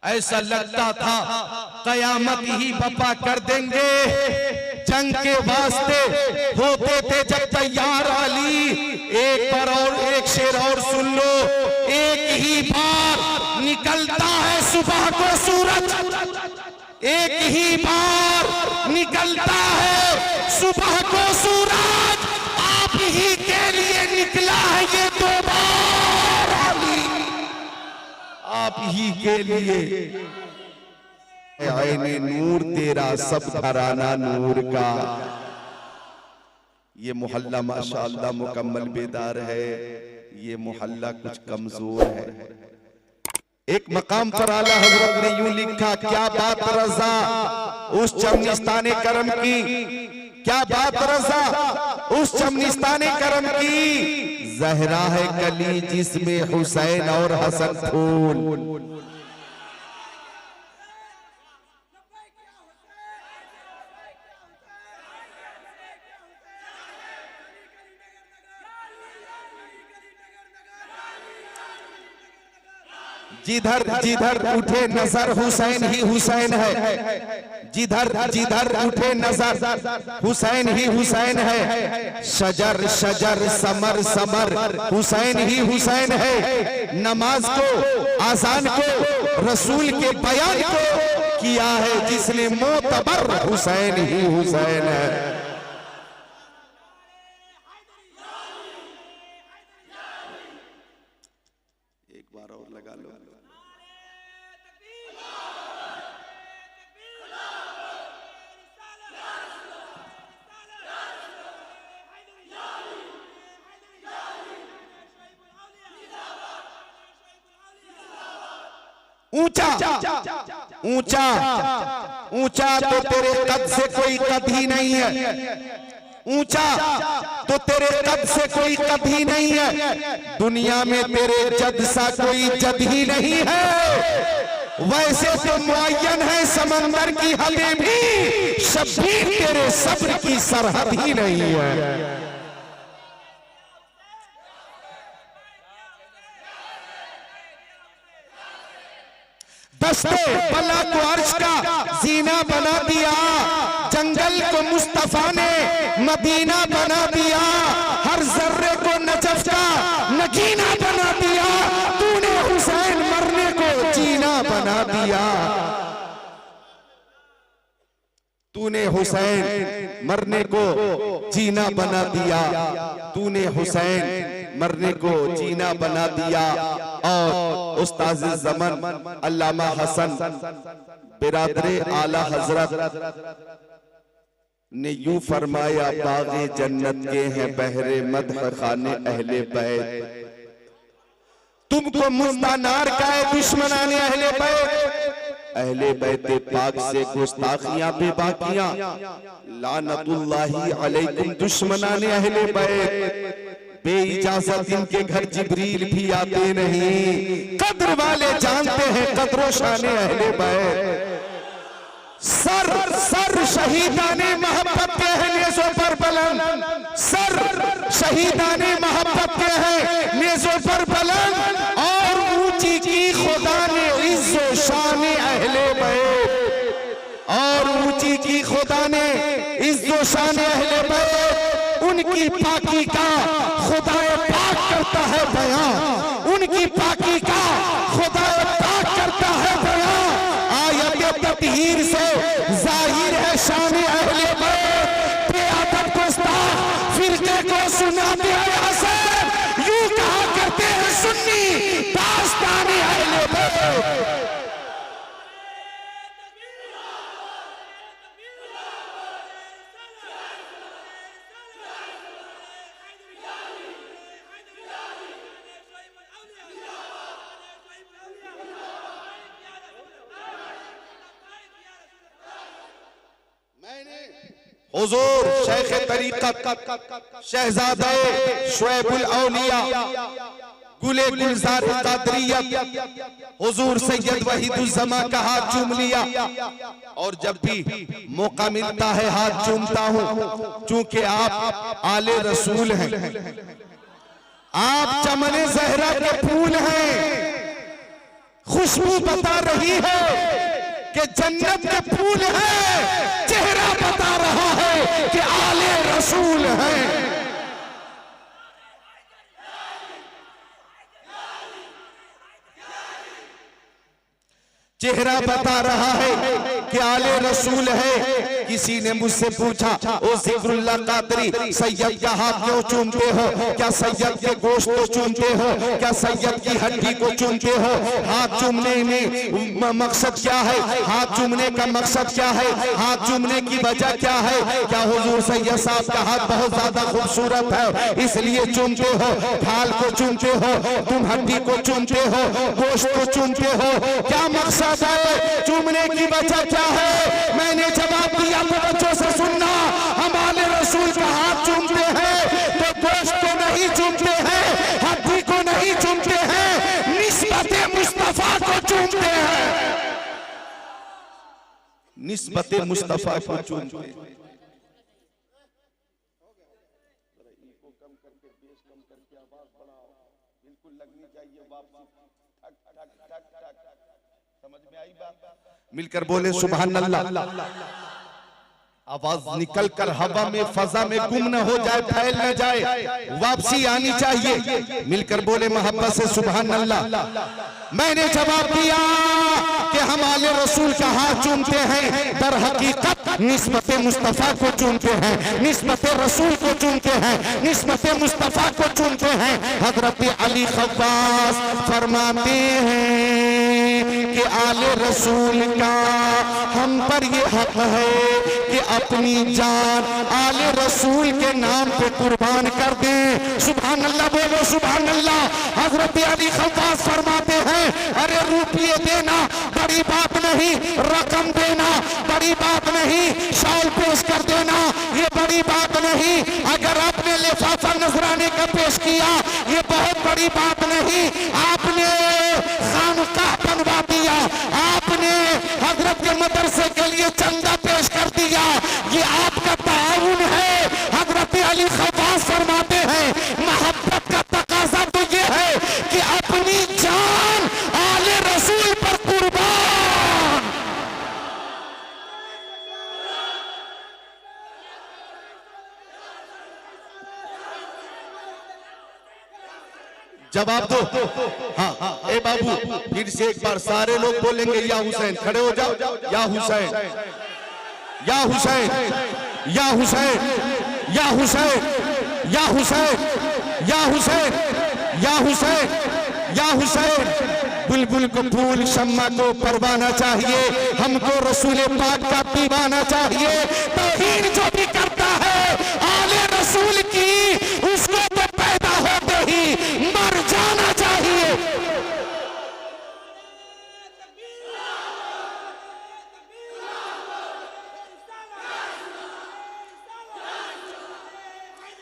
ऐसा लगता था कयामत ही बपा कर देंगे। जंग के वास्ते होते थे जब तैयार अली। एक बार और एक शेर और सुन लो। एक ही बार निकलता है सुबह को सूरज, एक ही बार निकलता है सुबह को सूरज। आप ही के लिए निकला है ये दो बार अली, आप ही के लिए। आईने नूर तेरा सब घराना नूर का। ये मोहल्ला माशाअल्लाह मुकम्मल बेदार है, ये मोहल्ला कुछ कमजोर है। एक मकाम पर आला हजरत ने यूं लिखा, क्या बात रजा उस चमनिस्ताने करम की, क्या बात रजा उस चमनिस्ताने करम की। जहरा है कली जिसमें हुसैन और हसन फूल। जिधर जिधर उठे नजर हुसैन ही हुसैन है, जिधर जिधर उठे नजर हुसैन ही हुसैन है। शजर शजर समर समर हुसैन ही हुसैन है। नमाज को आजान को रसूल के बयान को किया है जिसने मोतबर हुसैन ही हुसैन है। एक बार और लगा लो। ऊंचा ऊंचा ऊंचा तो तेरे कद से कोई कद ही नहीं है, ऊंचा तो तेरे कद से कोई कद ही नहीं है। दुनिया में तेरे जद सा कोई जद ही नहीं है। वैसे तो मुअय्यन है समंदर की हदें भी, शब्बीर तेरे सब्र की सरहद ही नहीं है। दस्ते बला को अर्श का जीना बना दिया, जंगल को मुस्तफा ने मदीना बना दिया, हर जर्रे को नजफ का नगीना बना दिया। तूने हुसैन मरने को जीना बना दिया, तूने हुसैन मरने को जीना बना दिया, तूने हुसैन मरने को जीना बना दिया। और उस्ताद ज़मान अल्लामा हसन बिरादरे आला हजरत ने यूं फरमाया, बाग़े जन्नत के हैं बहरे मदह खाने अहले बैत। तुमको मुस्तानार का है दुश्मनाने अहले बैत। अहले बैते पाक से गुस्ताखियां बेबाकियां, लानतुल्लाही अलैकुम दुश्मनाने अहले बैत। बेइजाजत इनके घर जिब्रील भी आते नहीं। कद्र वाले जानते हैं कद्रो शाने अहले बैत। सर सर शहीदाने मोहब्बत के हैं नेज़ों पर बुलंद, सर शहीदाने मोहब्बत के हैं नेज़ों पर बुलंद। और ऊंची की खुदा ने इज्जो शाने अहले बैत, और ऊंची की खुदा ने इज्जो शाने अहले बैत। उनकी पाकी का खुदाए पाक करता है बयां, उनकी पाकी का खुदाए पाक करता है बयां। आयत तत्हीर से जाहिर है शान अहले बैत। क़यादत गुस्ताख फिरके को सुनाते हैं हसन, यूं कहा करते हैं सुन्नी दास्तान अहले बैत। हुजूर शेख तरीक़त शहज़ादे शुएबुल औलिया गुले गुलजार कादरियत हुजूर सैयद वहीदुज़्ज़मा का हाथ चूम लिया। और जब भी मौका मिलता है हाथ चूमता हूँ, चूंकि आप आले रसूल हैं, आप चमने ज़हरा के फूल हैं, खुशबू बता रही है कि जन्नत के फूल है, चेहरा बता रहा है कि आले रसूल है। चेहरा बता रहा है कि आले रसूल है। किसी ने मुझसे पूछा, ओ जिक्रुल्लाह कादरी, सैयद का हाथ क्यों चूमते हो? क्या सैयद के गोश्त को चूमते हो? क्या सैयद की हड्डी को चूमते हो? हाथ चूमने में मकसद क्या है? हाथ चूमने का मकसद क्या है? हाथ चूमने की वजह क्या है? क्या हुजूर सैयद साहब का हाथ बहुत ज्यादा खूबसूरत है इसलिए चूमते हो? खाल को चूमते हो? तुम हड्डी को चूमते हो? गोश्त को चूमते हो? क्या मकसद है? चूमने की वजह क्या है? मैंने जवाब दिया, बच्चों से सुनना, हमारे रसूल का हाथ चूमते हैं तो गोश्त को नहीं चूमते हैं, हड्डी को नहीं चूमते हैं, निस्बते मुस्तफा को चूमते हैं। निस्बते मुस्तफा को चूमते हैं। समझ में आई बात? मिलकर बोले सुभान अल्लाह। आवाज निकल कर हवा में, फजा में गुम न हो जाए, फैल न जाए, वापसी आनी चाहिए। मिलकर बोले मोहब्बत से सुभान अल्लाह। मैंने जवाब दिया कि हमारे रसूल का हाथ चूमते हैं, दर हकीकत निस्बत मुस्तफा को चूमते हैं, निस्बत रसूल को चूमते हैं, निस्बत मुस्तफा को चूमते हैं। हजरत अली खब्बास फरमाते हैं कि आले रसूल का हम पर ये हक है कि अपनी जान आले रसूल के नाम पे कुर्बान कर दें। सुभान अल्लाह बोलो सुभान अल्लाह। हजरत अली खब्बास फरमाते हैं, अरे रुपये देना बड़ी बात नहीं, रकम देना बड़ी बात नहीं, शॉल पेश कर देना ये बड़ी बात नहीं, अगर आपने लिफाफा नजराने का पेश किया ये बहुत बड़ी बात नहीं, आपने खानकाह बनवा दिया, आपने हजरत के मदरसे के लिए चंदा पेश कर दिया, ये आपका ताउन है। हजरत अली खब्बास फरमाते हैं, मोहब्बत का तकाजा तो ये है कि अपनी जान आले रसूल पर कुर्बान। जवाब दो। हाँ, ए बाबू फिर से एक बार सारे लोग बोलेंगे या हुसैन, खड़े हो जाओ, या हुसैन, या हुसैन, या हुसैन, या हुसैन, या हुसैन, या हुसैन, या हुसैन, या हुसैन। बुलबुल को फूल, शम्मा को परवाना चाहिए, हमको रसूल पाक का दीवाना चाहिए। तौहीन जो भी करता है आले रसूल की, उसको तो पैदा होते ही मर जाना चाहिए।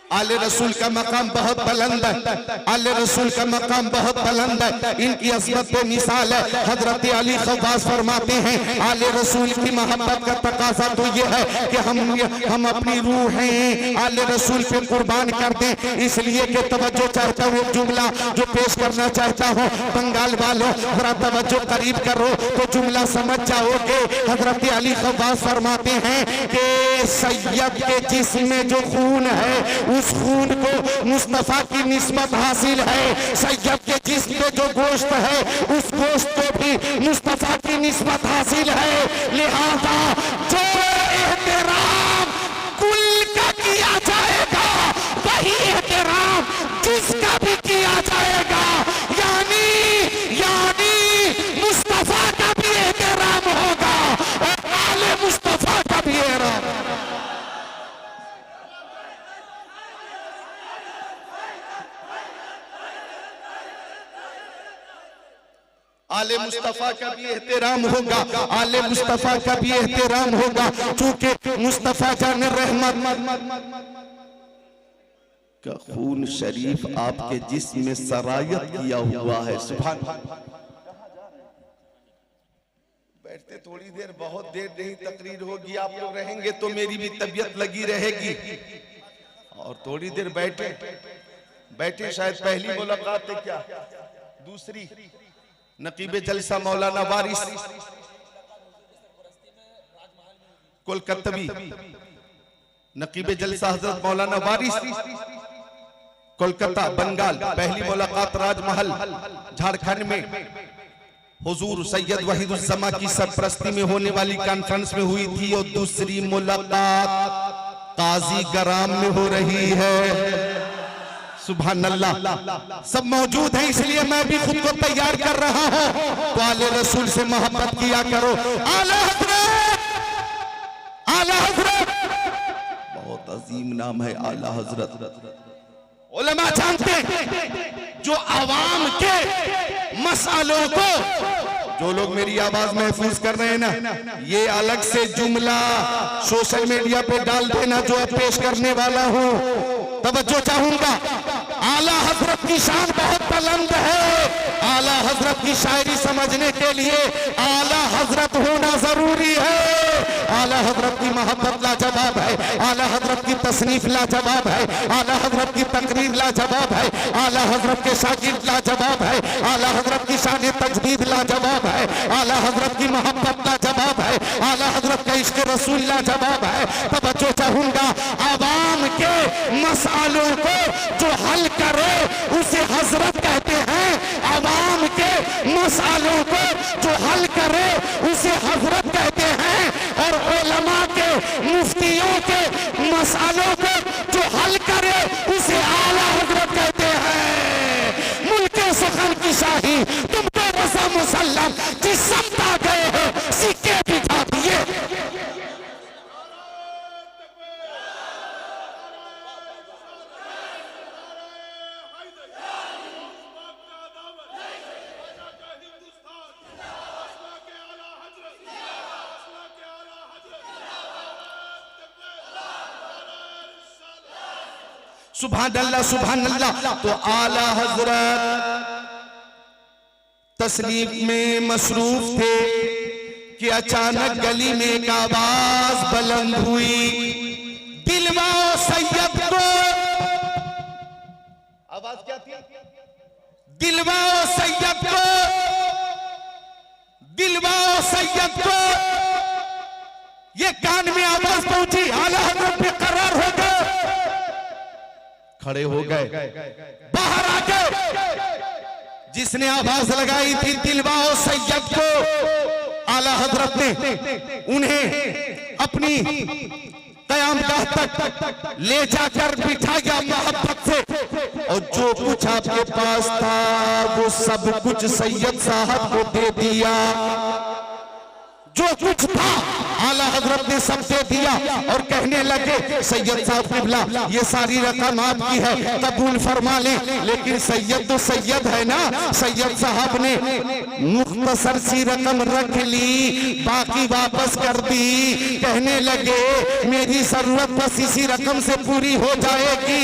आले रसूल का मकाम बहुत बुलंद है, आले रसूल का मकाम बहुत बुलंद है, इनकी अज़मत पे मिसाल है। हजरत अली खब्बास फरमाते हैं, आले रसूल की मोहब्बत का तकाजा तो ये है कि हम अपनी रूहें आले रसूल पे कुर्बान कर दें। इसलिए कि तवज्जो चाहता हूँ, एक जुमला जो पेश करना चाहता हूँ, बंगाल वालों जरा तवज्जो करीब करो तो जुमला समझ जाओगे। हजरत अली खब्बास फरमाते हैं कि सैयद के जिस्म में जो खून है उस खून को मुस्तफा की निस्बत हासिल है, सैयद के जिस्म में जो गोश्त है उस गोश्त को भी मुस्तफा की निस्बत हासिल है। लिहाजा जो एहतराम कुल का किया जाएगा वही एहतराम जिसका भी किया जाएगा, यानी मुस्तफा का भी एहतराम होगा और आले मुस्तफा का भी एहतराम। आले मुस्तफा का भी एहतराम होगा, आले मुस्तफा का भी एहतराम होगा, चूंकि मुस्तफा जान रहमत का खून शरीफ आपके जिस्म में सरायत किया हुआ है। सुभान। बैठते थोड़ी देर, बहुत देर नहीं, तकरीर होगी, आप लोग रहेंगे तो मेरी भी तबीयत लगी रहेगी। और थोड़ी देर बैठे शायद पहली मुलाकात है क्या, दूसरी, नकीबे जलसा मौलाना वारिस कोलकातवी, नकीबे जलसा हजरत मौलाना वारिस कोलकाता बंगाल। पहली मुलाकात राजमहल झारखंड में हुजूर सैयद वहीदुज्जमा की सरपरस्ती में होने वाली कॉन्फ्रेंस में हुई थी, और दूसरी मुलाकात काजी गराम में हो रही है। सुभान अल्लाह। सब मौजूद हैं, इसलिए मैं भी खुद को तैयार कर रहा हूं। तो आले रसूल से मोहब्बत किया करो। आला हजरत, आला हजरत, बहुत अजीम नाम है आला हजरत। उलमा जानते हैं जो आवाम के मसालों को, जो लोग मेरी आवाज महफूज कर रहे हैं ना, ये अलग से जुमला सोशल मीडिया पे डाल देना जो अब पेश करने वाला हूं। तवज्जो चाहूंगा, आला हजरत की शान बहुत बुलंद है। आला हजरत की शायरी समझने के लिए आला हजरत होना जरूरी है। आला हजरत की मोहब्बत लाजवाब है, आला हजरत की तसनीफ लाजवाब है, आला हजरत की तकरीर लाजवाब है, आला हजरत के शागिर्द लाजवाब है, आला हजरत की शान तजदीद लाजवाब है, आला हजरत की मोहब्बत लाजवाब है, आला हजरत का इश्क रसूल लाजवाब है। तवज्जो चाहूंगा, आवाम के मसालों को जो हल करे उसे हजरत कहते हैं। आवाम के मसालों को जो हल करे उसे हजरत कहते हैं। और उलमा के, मुफ्तियों के मसालों को जो हल करे उसे आला हजरत कहते हैं। मुल्के सुखन की शाही तुमको रज़ा मुसल्लम जिस समता गए हो सिक्के बिठा दिए। सुभान अल्लाह, सुभान अल्लाह। तो आला हजरत तस्लीम में मसरूफ थे कि अचानक गली में एक आवाज बुलंद हुई, दिलवाओ सैयद को। आवाज क्या थी? दिलवाओ सैयद को, दिलवाओ सैयद को। ये कान में आवाज पहुंची, आला हजरत बेकरार हो गए, खड़े हो गए, बाहर आके जिसने आवाज लगाई थी दिलवाओ सैयद को, आला हजरत ने उन्हें अपनी क़यामगाह तक ले जाकर बिठाया मोहब्बत से, और जो कुछ आपके पास था वो सब कुछ सैयद साहब को दे दिया। जो कुछ था आला हजरत ने सब दे दिया और कहने लगे सैयद साहब किबला ये सारी रकम आपकी है, कबूल फरमा लें। लेकिन सैयद तो सैयद है ना। सैयद साहब ने मुख्तसर सी रकम रख ली, बाकी वापस कर दी। कहने लगे मेरी जरूरत बस इसी रकम से पूरी हो जाएगी।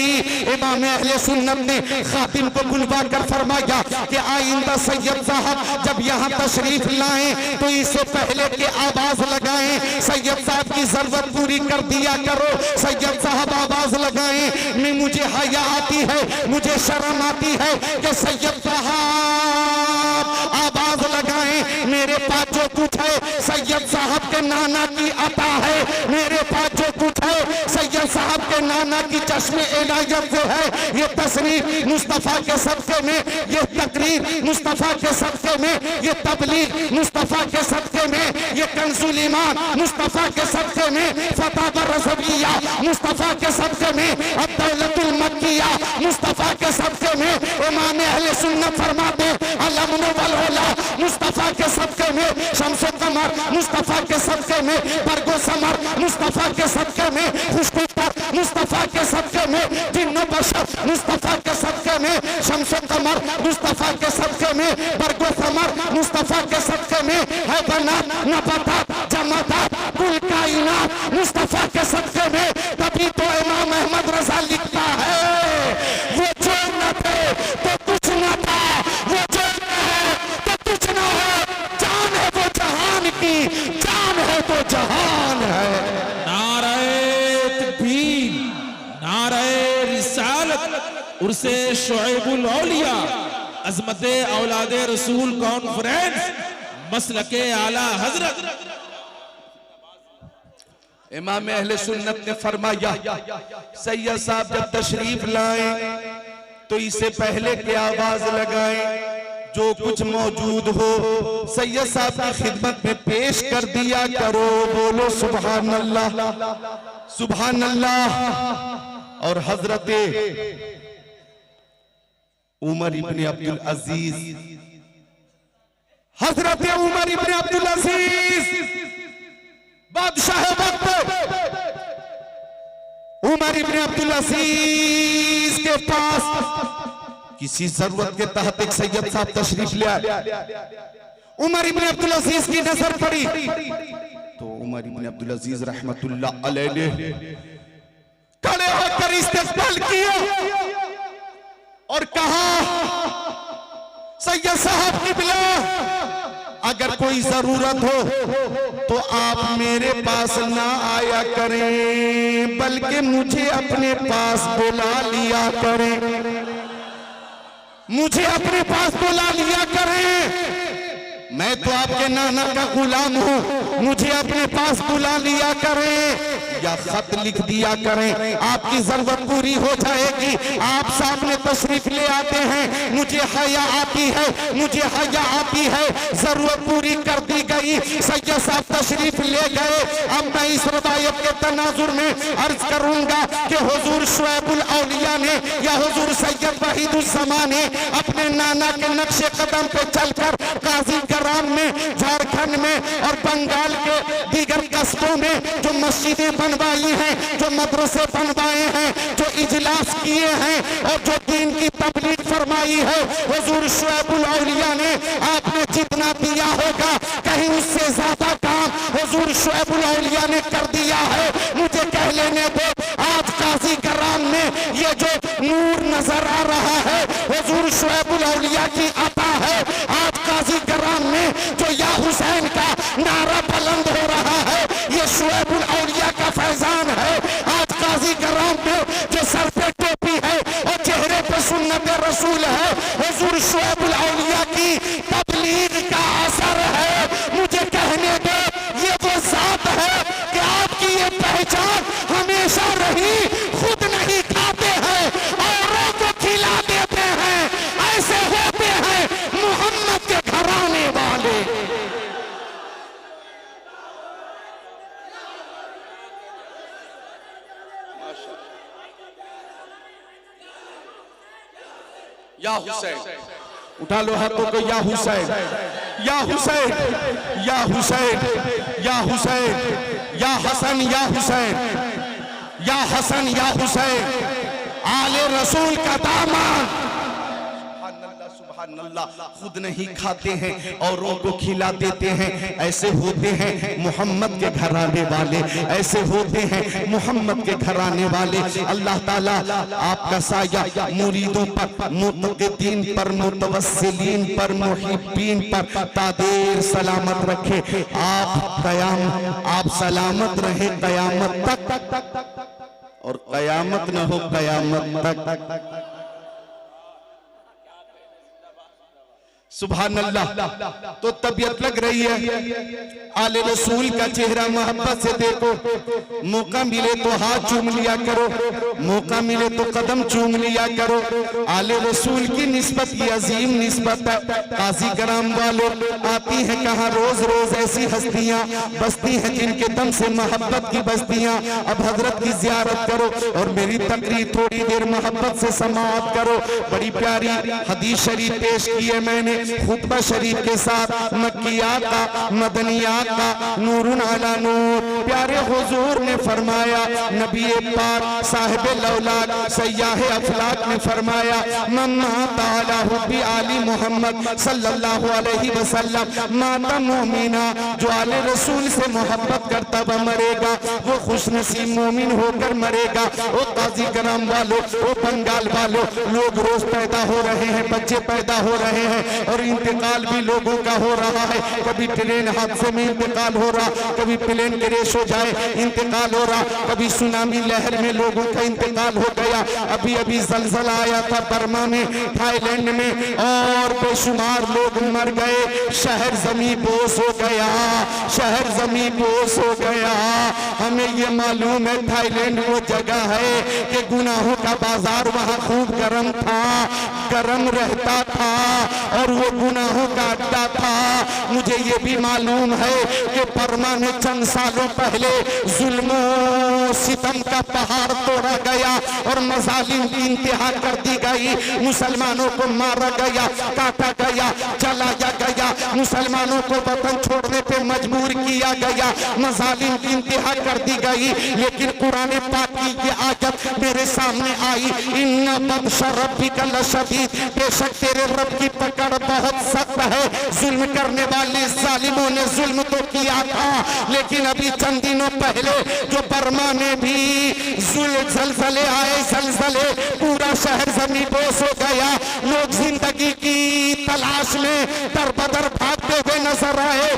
इमाम अहले सुन्नत ने खातिम को बुलवा कर फरमाया कि आइंदा सैयद साहब जब यहाँ तशरीफ लाएं तो इससे पहले कि आवाज लगाएं सैयद साहब की जरूरत पूरी कर दिया करो। सैयद साहब आवाज लगाएं, मैं मुझे हया आती है, मुझे शर्म आती है कि सैयद साहब आवाज लगाएं। मेरे पास जो कुछ है सैयद साहब के नाना की अता है, मेरे पास जो कुछ है सैयद साहब के नाना की चश्मे इनायत जो है, ये तस्रीर मुस्तफा के सदके में, ये तकरीर मुस्तफा के सदके में, ये तबलीग मुस्तफा के सदके में, ये कंजुल ईमान मुस्तफा के सदके में, फतावा रज़विया मुस्तफा के सदके में, अद-दौलतुल मक्किया मुस्तफा के सदके में, इमाम अहले सुन्नत फरमाते अल-अमन वल उला मुस्तफा के सदके में, शम्सो कमर मुस्तफा के सदके में, बरगो समर मुस्तफा के सदके में, खुशबू पर मुस्तफा के सदके में, जिन्नो बशर मुस्तफा के सदके में, शम्सो कमर मुस्तफा के सदके में, बरगो समर मुस्तफा के सदके में, है बनात नबातात जमातात कुल कायनात मुस्तफा के सदके में। तभी तो इमाम अहमद रजा लिखता है वो जो न थे तो कुछ न था, वो जो न है तो कुछ न है, जान है वो जहान की, जान है तो जहान है। नारे तकबीर, नारे रिसालत, उर्से शुएबुल औलिया, अजमत औलाद रसूल कॉन्फ्रेंस मसलके आला हजरत इमाम अहले सुन्नत ने फरमाया, सैयद साहब जब तशरीफ लाएं तो इससे पहले की आवाज लगाएं, जो कुछ मौजूद हो सैयद साहब की खिदमत में पेश कर दिया करो। बोलो सुभान अल्लाह, सुभान अल्लाह। और हजरत उमर इब्ने अब्दुल अजीज, हजरत उमर इब्ने अब्दुल अजीज बादशाह वक्त, उमर इब्ने अब्दुल अजीज के पास किसी जरूरत के तहत एक सैयद साहब तशरीफ ले आए। उमर इब्ने अब्दुल अजीज की नजर पड़ी तो उमर इब्ने अब्दुल अजीज रहमतुल्लाह अलैह ने खड़े होकर इस्तकबाल किया और कहा, सैयद साहब की बिला, अगर कोई जरूरत हो तो आप मेरे पास ना आया करें, बल्कि मुझे अपने पास बुला लिया करें, मुझे अपने पास बुला लिया करें। मैं तो आपके नाना का गुलाम हूँ, मुझे अपने पास बुला लिया करें या खत लिख दिया करें, आपकी जरूरत पूरी हो जाएगी। आप सामने तशरीफ ले आते हैं, मुझे हया आती है, मुझे हया आती है, जरूरत पूरी कर दी गई। सैयद साहब तशरीफ ले गए। अब मैं इस रवायत के तनाजुर में अर्ज करूंगा कि हुजूर शुएबुल औलिया ने या हुजूर सैयद वहीदुज़्ज़मान ने अपने नाना के नक्शे कदम पे चलकर काजी कराम में, झारखंड में और बंगाल के दीगर कस्बों में जो मस्जिदें बनवाई हैं, जो मदरसे बनवाए हैं, जो इजलास किए हैं और जो दीन की तबलीग फरमाई है, हुजूर शुएबुल औलिया ने आपने जितना दिया होगा कहीं उससे ज्यादा काम हुजूर शुएबुल औलिया ने कर दिया है। मुझे कह लेने दो, आज काजी कराम में ये जो नूर नजर आ रहा है हुजूर शुएबुल औलिया की अता है। आज काजी कराम में जो या हुसैन का नारा बुलंद हो रहा है ये शुएबुल औलिया का फैजान है। आज काजी कराम में जो सर पे टोपी है और चेहरे पे सुन्नत रसूल है, हुजूर शुएबुल औलिया की तबलीग का असर है। मुझे कहने दो, ये वो जात है कि आपकी ये पहचान हमेशा रही, खुद नहीं खाते हैं औरों को खिला देते हैं, ऐसे होते हैं मोहम्मद के घराने वाले। या हुसैन, उठा लो हाथों को, या हुसैन, या हुसैन, या हुसैन, या हुसैन, या हसन, या हुसैन, या हसन, या हुसैन, आले रसूल का दामन। खुद नहीं खाते हैं औरों को खिला देते हैं, ऐसे होते हैं मोहम्मद के घराने वाले, ऐसे होते हैं मोहम्मद के घराने वाले। अल्लाह ताला आपका साया मुरीदों पर, मुतक़ीन पर, मुतवस्सिलीन पर, मुहिब्बीन पर तादेर सलामत रखे। आप सलामत रहे कयामत तक, और कयामत न हो कयामत तक। सुभान अल्लाह। तो तबीयत लग रही है, आले रसूल का चेहरा मोहब्बत से देखो, मौका मिले तो हाथ चूम लिया करो, मौका मिले तो कदम चूम लिया करो। आले रसूल की निस्बत की अजीम निस्बत है। काजी कराम वालों, आती हैं कहाँ रोज रोज ऐसी हस्तियां बसती हैं जिनके दम से मोहब्बत की बस्तियां। अब हजरत की जियारत करो और मेरी तकरीर थोड़ी देर मोहब्बत से समाअत करो। बड़ी प्यारी हदीस शरीफ पेश की है मैंने खुतबा शरीफ के साथ, मक्कियात का, मदनियात का, नूरुन अला नूर। प्यारे हुजूर ने फरमाया, नबी पाक साहिब लौलाद सय्याह अफलाक ने फरमाया, मम्मा ताला हुब्बी आली मोहम्मद सल्लल्लाहु अलैहि वसल्लम माता मोमिना, जो आले रसूल से मोहब्बत करता हुआ मरेगा वो खुशनसीब मोमिन होकर मरेगा। वो काजी कराम वालों, वो बंगाल वालों, लोग रोज पैदा हो रहे हैं, बच्चे पैदा हो रहे हैं और इंतकाल भी लोगों का हो रहा है। कभी ट्रेन हादसे में इंतकाल हो रहा, कभी प्लेन क्रैश हो जाए इंतकाल हो रहा, कभी सुनामी लहर में लोगों का इंतकाल हो गया। अभी अभी जलजला आया था बर्मा में, थाईलैंड में, और बेशुमार लोग मर गए। शहर जमी बोस हो गया, शहर जमी बोस हो गया। हमें ये मालूम है थाईलैंड वो जगह है कि गुनाहों का बाजार वहाँ खूब गर्म था, गर्म रहता था, और वो गुनाहों का अड्डा था। मुझे ये भी मालूम है कि बर्मा में चंद सालों पहले जुल्म सितम का पहाड़ तोड़ा गया और मजालिम की इंतहा कर दी गई। मुसलमानों को मारा गया, काटा गया, जलाया गया, मुसलमानों को वतन छोड़ने पे मजबूर किया गया, मजालिम की इंतहा कर दी गई। लेकिन कुरान पाक की आयत मेरे सामने आई, इन्ना बत्श रब्बिका लशदीद, बेशक तेरे रब की पकड़ बहुत सख्त है। जुल्म करने वाले जालिमों ने जुल्म तो किया था, लेकिन अभी चंद दिनों पहले जो बर्मा में भी जलजले आए, जलजले, पूरा शहर जमी बोस हो गया। लोग जिंदगी की तलाश में दरबदर भागते हुए नजर आए,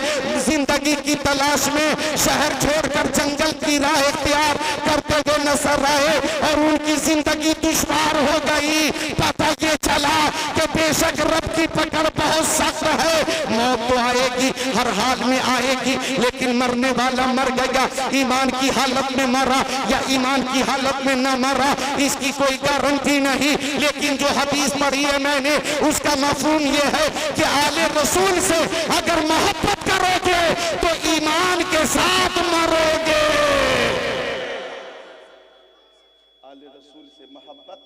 जिंदगी की तलाश में शहर छोड़कर जंगल की राह इख्तियार करते हुए नजर आए, और उनकी जिंदगी दुश्वार हो गई। पता ये चला कि बेशक रब की पकड़ बहुत सख्त है। मौत तो आएगी, हर हाल में आएगी, लेकिन मरने वाला मर गया। ईमान की हालत में मरा या ईमान की हालत में न मरा, इसकी कोई गारंटी नहीं। लेकिन जो हदीस पढ़ी है मैंने, उसका मफहूम ये है कि आले रसूल से अगर मोहब्बत करोगे तो ईमान के साथ मरोगे। आले रसूल से मोहब्बत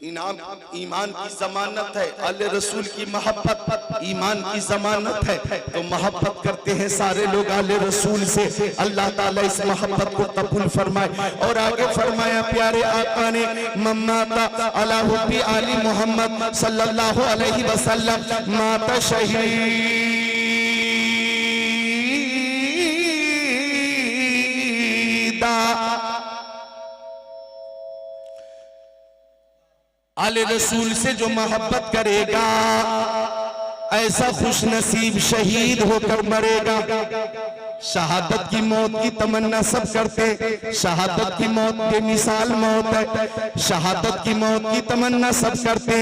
इनाम ईमान की जमानत है। आले रसूल की मोहब्बत ईमान की जमानत है। तो मोहब्बत करते हैं सारे लोग आले रसूल से। अल्लाह ताला इस मोहब्बत को कबूल फरमाए। और आगे फरमाया प्यारे आका ने, मम्माता अला हुब्बी आली मोहम्मद सल्लल्लाहु अलैहि वसल्लम माता शहीदा। आले रसूल से जो मोहब्बत करेगा ऐसा खुश नसीब शहीद होकर मरेगा। शहादत की मौत की तमन्ना सब करते, शहादत की मौत बेमिसाल मौत है, शहादत की मौत की तमन्ना सब करते,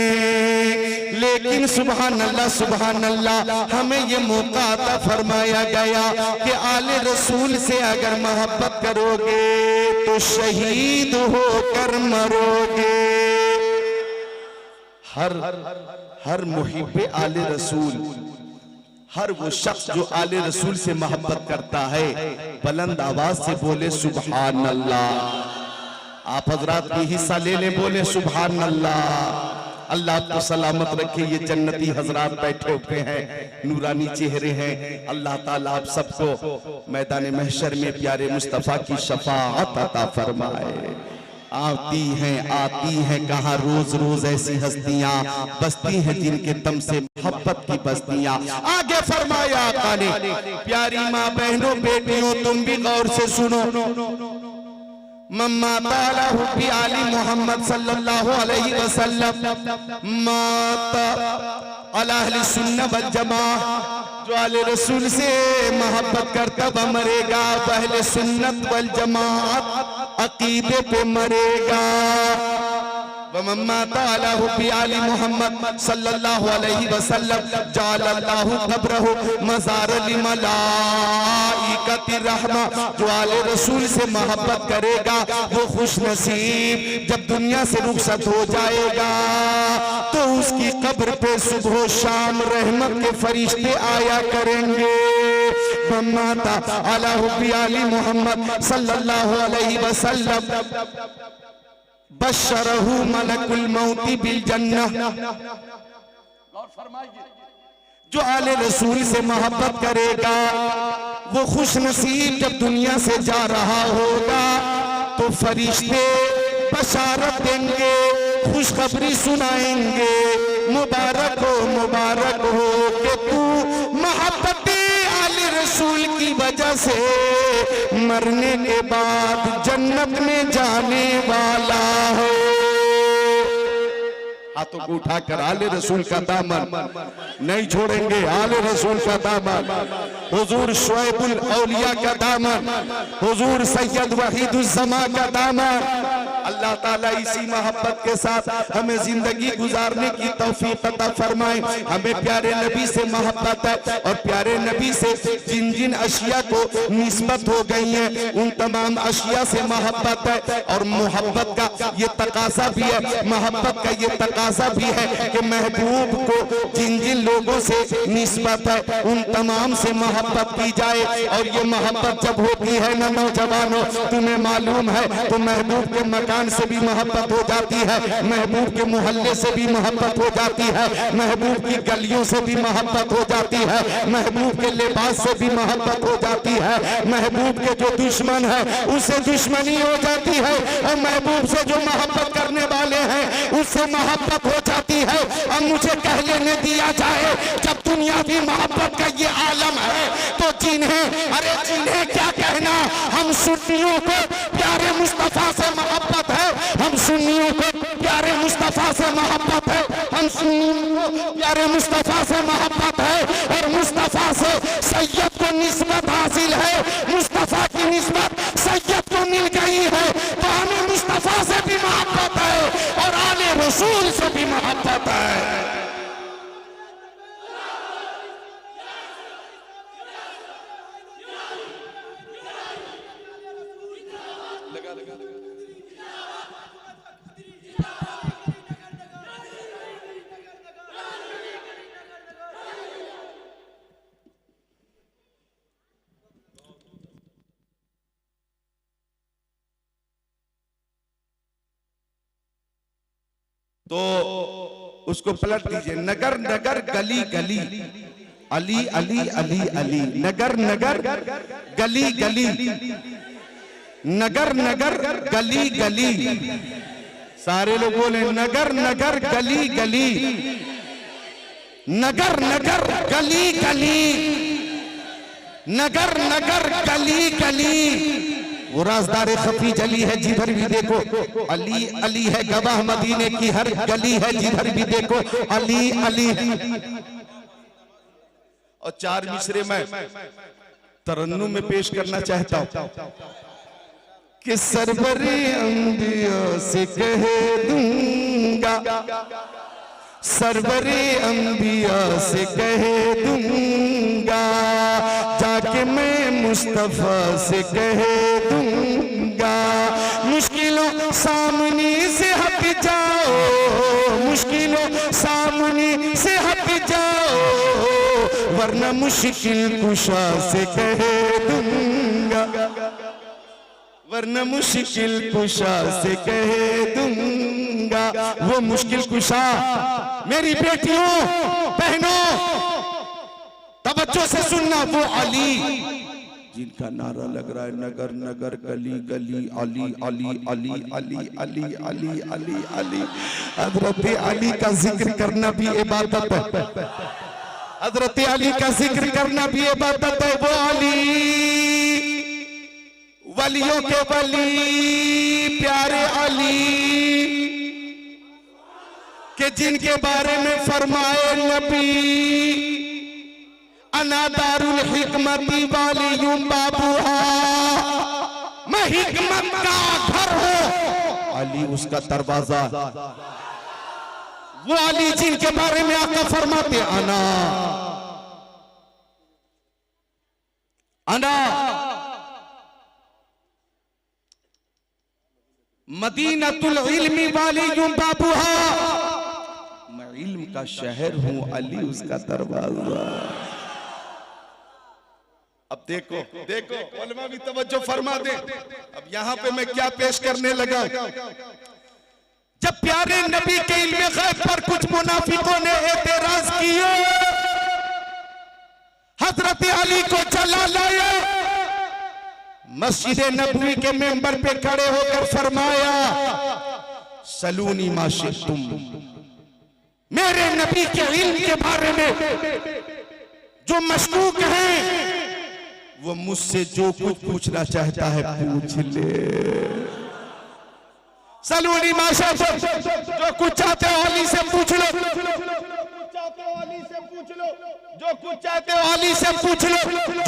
लेकिन सुभान अल्लाह सुभान अल्लाह, हमें ये मौका अता फरमाया गया कि आले रसूल से अगर मोहब्बत करोगे तो शहीद होकर मरोगे। हर मुहिब्बे आले रसूल, हर वो शख्स जो आले रसूल से मोहब्बत करता है, बुलंद आवाज से बोले सुभान अल्लाह। आप हजरात भी हिस्सा ले ले, बोले सुभान अल्लाह। अल्लाह आपको सलामत रखे। ये जन्नती हजरात बैठे हुए हैं, नूरानी चेहरे हैं। अल्लाह ताला आप सबको मैदान महशर में प्यारे मुस्तफा की शफाअत अता फरमाए। आती हैं कहाँ रोज रोज ऐसी हस्तियां बसती हैं जिनके दम से मोहब्बत की बस्तियां। आगे फरमाया आका ने, प्यारी माँ बहनों बेटियों तुम भी गौर से सुनो। मम्मा ताला हुब्बी आली मोहम्मद सल्लल्लाहु अलैहि वसल्लम माता अला अहले सुन्नत वल जमाअह, जो आले रसूल से मोहब्बत करता वह मरेगा, अहले सुन्नत वल जमाअत अकीदे पे मरेगा। वमम्मा ताला हुब्बी आली मोहम्मद सल्लल्लाहु अलैहि वसल्लम जालल्लाहु कब्रहु मज़ार लिमलाइकति रहमा, जो आले रसूल से मोहब्बत करेगा वो खुश नसीब जब दुनिया से रुखसत हो जाएगा तो उसकी कब्र पे सुबह शाम रहमत के फरिश्ते आया करेंगे। मम्मा ताला हुब्बी आली मोहम्मद सल्लल्लाहु अलैहि वसल्लम बशरहु मलकुल मौती बिल जन्नह, जो आले रसूल से मोहब्बत करेगा वो खुश नसीब जब दुनिया से जा रहा होगा तो फरिश्ते बशारत देंगे, खुशखबरी सुनाएंगे, मुबारक हो कि तू मोहब्बत आले रसूल की वजह से मरने के बाद जन्नत में जाने वाला है। हाथों को उठाकर आले रसूल का दामन नहीं छोड़ेंगे, आले रसूल का दामन, हुजूर शुएबुल औलिया का दामन, हुजूर सैयद वहीदुज़्ज़मा का दामन। अल्लाह ताला इसी मोहब्बत के साथ हमें जिंदगी गुजारने की तौफीक अता फरमाए। हमें प्यारे नबी से मोहब्बत है और प्यारे नबी से जिन जिन अशिया को निस्बत हो गई है उन तमाम अशिया से मोहब्बत है। और मोहब्बत का ये तकाजा भी है, मोहब्बत का ये तकाजा भी है कि महबूब को जिन जिन लोगों से निस्बत है उन तमाम से मोहब्बत की जाए। और ये मोहब्बत जब होती है ना नौजवानों, तुम्हें मालूम है तो महबूब के मकान से भी मोहब्बत हो जाती है, महबूब के मोहल्ले से भी मोहब्बत हो जाती है, महबूब की गलियों से भी मोहब्बत हो जाती है, महबूब के लिबास से भी मोहब्बत हो जाती है, महबूब के जो दुश्मन है उससे दुश्मनी हो जाती है, और महबूब से जो मोहब्बत करने वाले हैं उससे मोहब्बत हो जाती है। अब मुझे कह लेने दिया जाए, जब दुनियावी मोहब्बत का ये आलम है तो जिन्हें क्या कहना, हम सुन्नियों को प्यारे मुस्तफा से मोहब्बत है, हम सुन्नियों को प्यारे मुस्तफा से मोहब्बत है, हम सुन्नियों को प्यारे मुस्तफा से मोहब्बत है। और मुस्तफा से सैयद को निस्बत हासिल है, मुस्तफा की निस्बत सैयद को मिल गई है, तो हमें मुस्तफा से भी मोहब्बत है और आले रसूल से भी मोहब्बत है। तो उसको पलट दीजिए, नगर नगर गली गली, अली अली अली अली, नगर नगर गली गली, नगर नगर गली गली, सारे लोग बोले नगर नगर गली गली, नगर नगर गली गली, नगर नगर गली गली। वो राज़दार खफी जली है जिधर भी देखो, अली अली है गवाह मदीने की हर गली है जिधर भी देखो, अली अली। और चार मिसरे में तरन्नुम में पेश करना चाहता हूं कि सरवरे अंबिया से कह दूंगा, सरवरे अंबिया से कह दूंगा, जाके मैं मुस्तफा से कह दूंगा, मुश्किलों सामने से हट जाओ, मुश्किलों सामने से हट जाओ, वरना मुश्किल कुशा से कह दूंगा, वरना मुश्किल कुशा से कह दूंगा। वो मुश्किल कुशा मेरी बेटियों बहनों तवज्जो से सुनना, वो अली जिनका नारा लग रहा है नगर नगर गली गली, अली अली अली अली अली अली अली अली। हजरत अली का जिक्र करना भी इबादत है, हजरत अली का जिक्र करना भी इबादत है। वो अली वलियों के वली प्यारे अली के जिनके बारे में फरमाए नबी, अना दारुल हिकमती वालियूं बाबूहा, मैं हिकमत का घर हूं, अली उसका दरवाजा। वो अली जिनके बारे में आका फरमाते अना अना मदीनतुल इल्मी वालियूं बाबूहा, मैं इल्म का शहर हूं, अली उसका दरवाजा। अब देखो देखो उलमा भी तवज्जो फरमा दे। अब यहाँ पे मैं क्या पेश करने लगा, जब प्यारे नबी के इल्म गैब पर कुछ मुनाफिकों ने एतराज किया, हजरत अली को जला लाया, मस्जिद नबवी के मेंबर पे खड़े होकर फरमाया सलूनी माशितुम, मेरे नबी के इल्म के बारे में जो मशकूक हैं वो मुझसे जो कुछ पूछना चाहता है पूछ ले। सलूनी माशा, जो कुछ चाहते हो अली से पूछ लो, जो कुछ चाहते हो अली से पूछ लो,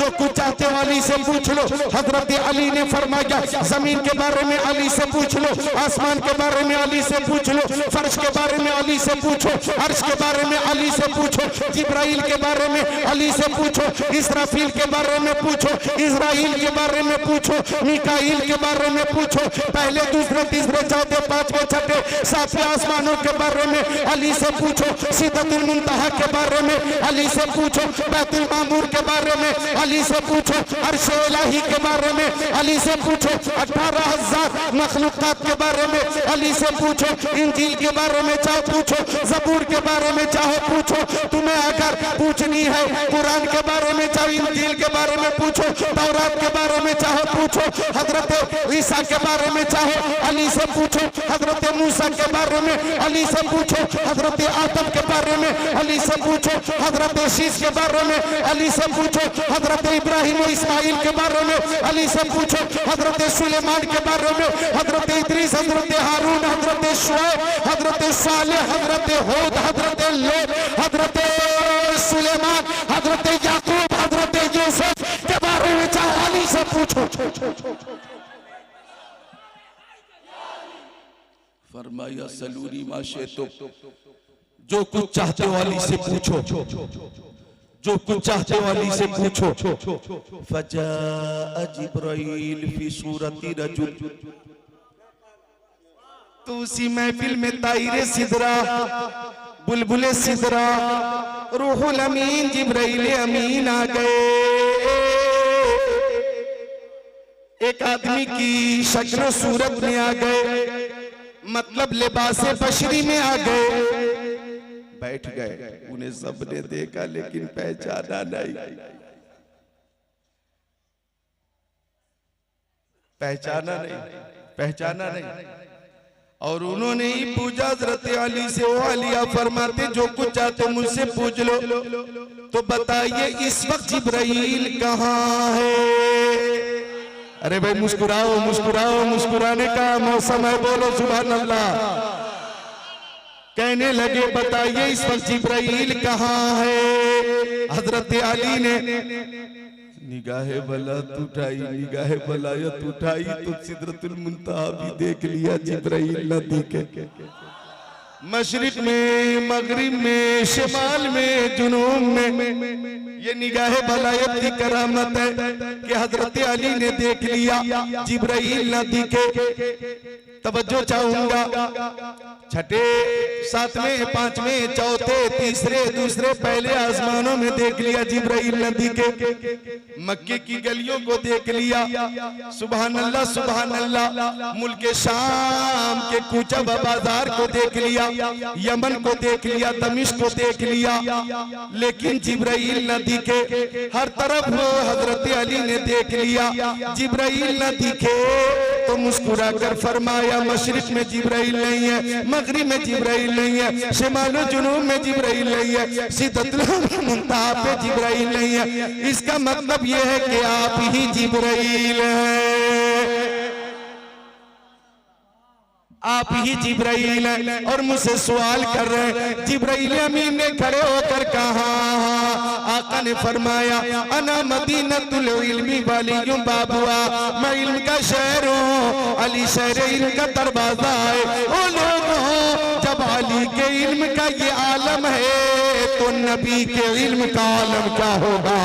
जो कुछ चाहते हो अली से पूछ लो। हजरत अली ने फरमाया जमीन के बारे में अली से पूछ लो, आसमान के बारे में अली से पूछ लो, फर्श के बारे में अली से पूछो, अर्श के बारे में अली से पूछो, जिब्राइल के बारे में अली से पूछो, इसराफील के बारे में पूछो, इजराइल के बारे में पूछो, मिकाईल के बारे में पूछो, पहले दूसरे तीसरे चौथे पांचवें छठे सातवें आसमानों के बारे में अली से पूछो, सिदरतुल मुंतहा के बारे में अली से पूछो, बैतुल मामूर के बारे में अली से पूछो, अर्श इलाही के बारे में अली से पूछो, 18,000 मखलूकात के बारे में अली से पूछो, इंजील के बारे में चाहो पूछो, ज़बूर के बारे में चाहो पूछो, तुम्हें अगर पूछनी है कुरान के बारे में चाहो, इंजील के बारे में पूछो, तौरात के बारे में चाहो पूछो, हजरत ईसा के बारे में चाहो अली से पूछो, हजरत मूसा के बारे में अली से पूछो, हजरत आदम के बारे में अली से पूछो, हजरत शीश के बारे में अली से पूछो, हजरत इब्राहिम और इस्माइल के बारे में अली से पूछो, हजरत सुलेमान के बारे में, हजरत इद्रीस, हजरत हारून, हजरत शुएब, हजरत सालेह, हजरत हूद, हजरत लूत, हजरत सुलेमान, हजरत याकूब, हजरत यूसुफ के बारे में चाहे अली से पूछो। फरमाया सलूनी माशे तो जो कुछ चाहते हो अली से पूछो, जो कुछ चाहते हो अली से पूछो। फजा जिब्राइल फी सूरति रजुल, तो उसी महफिल में ताइरे सिदरा, बुलबुले सिदरा, रूहुल अमीन जिब्राइल अमीन आ गए। एक आदमी की शक्ल सूरत में आ गए, मतलब लिबासे बशरी में आ गए, बैठ गए। उन्हें सबने देखा लेकिन पहचाना नहीं, पहचाना नहीं, पहचाना नहीं। और उन्होंने ही पूछा हज़रत अली से, ओ अलिया फरमाते जो कुछ चाहते मुझसे पूछ लो। तो बताइए इस वक्त जिब्राइल कहाँ है? अरे भाई मुस्कुराओ, मुस्कुराओ, मुस्कुराने का मौसम है, बोलो सुभान अल्लाह। कहने लगे बताइए इस वक्त जिब्राइल कहाँ है? हजरत अली ने निगाहे बलात उठाई, निगाहे बलायत उठाई तो सिदरतुल मुंतहा भी देख लिया, जिब्राइल न दिखे। मशरिक में, मगरिब में, शिमाल में, जुनूब में, ये निगाह बलायत की करामत है कि हजरत अली ने देख लिया, जिब्राइल न दिखे। तवज्जो चाहूंगा, छठे, सातवें, पांचवें, चौथे, तीसरे, दूसरे, पहले आसमानों में देख लिया, जिब्राइल न दिखे। मक्के की गलियों को देख लिया, सुभान अल्लाह, सुभान अल्लाह। मुल्क शाम के कूचा बाजार को देख लिया, यमन को देख लिया, दमिश्क को देख लिया, लेकिन जिब्राइल न दिखे। हर तरफ हजरत अली ने देख लिया, जिब्राइल न दिखे। तो मुस्कुरा कर फरमाया मशरिक में जिब्राइल नहीं है, मगरिब में जिब्राइल नहीं है, शिमाल जुनूब में जिब्राइल नहीं है, सिदरतुल मुंतहा पे जिब्राइल नहीं है। इसका मतलब यह है कि आप ही जिब्राइल हैं, आप ही जिब्राइल हैं। और मुझसे सवाल कर रहे हैं, जिब्राइल अमीन ने खड़े होकर कहा, आका ने फरमाया अना मदीनतुल इल्मी वालियुं बाबुआ, मैं इल्म का शहर हूँ, अली शहर इल्म का दरवाजा है। ओ लोगों, जब अली के इल्म का ये आलम है तो नबी के इल्म का आलम क्या होगा?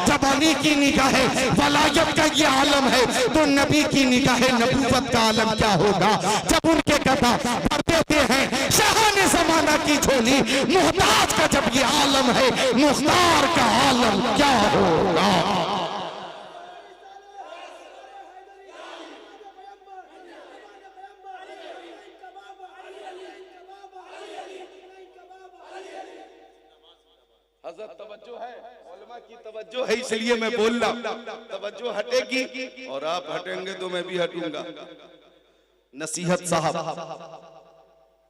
जब अली की निगाह वलायत का ये आलम है तो नबी की निगाह नबूवत का आलम क्या होगा? जब उनके कथा पढ़ देते हैं शाहाने ज़माना की झोली, मुहताज का जब ये आलम है, मुख्तार का आलम क्या होगा? हज़रत तवज्जो है, उलमा की तवज्जो है, इसलिए मैं बोल रहा हूं। तवज्जो हटेगी और आप हटेंगे तो मैं भी हटूंगा। नसीहत साहब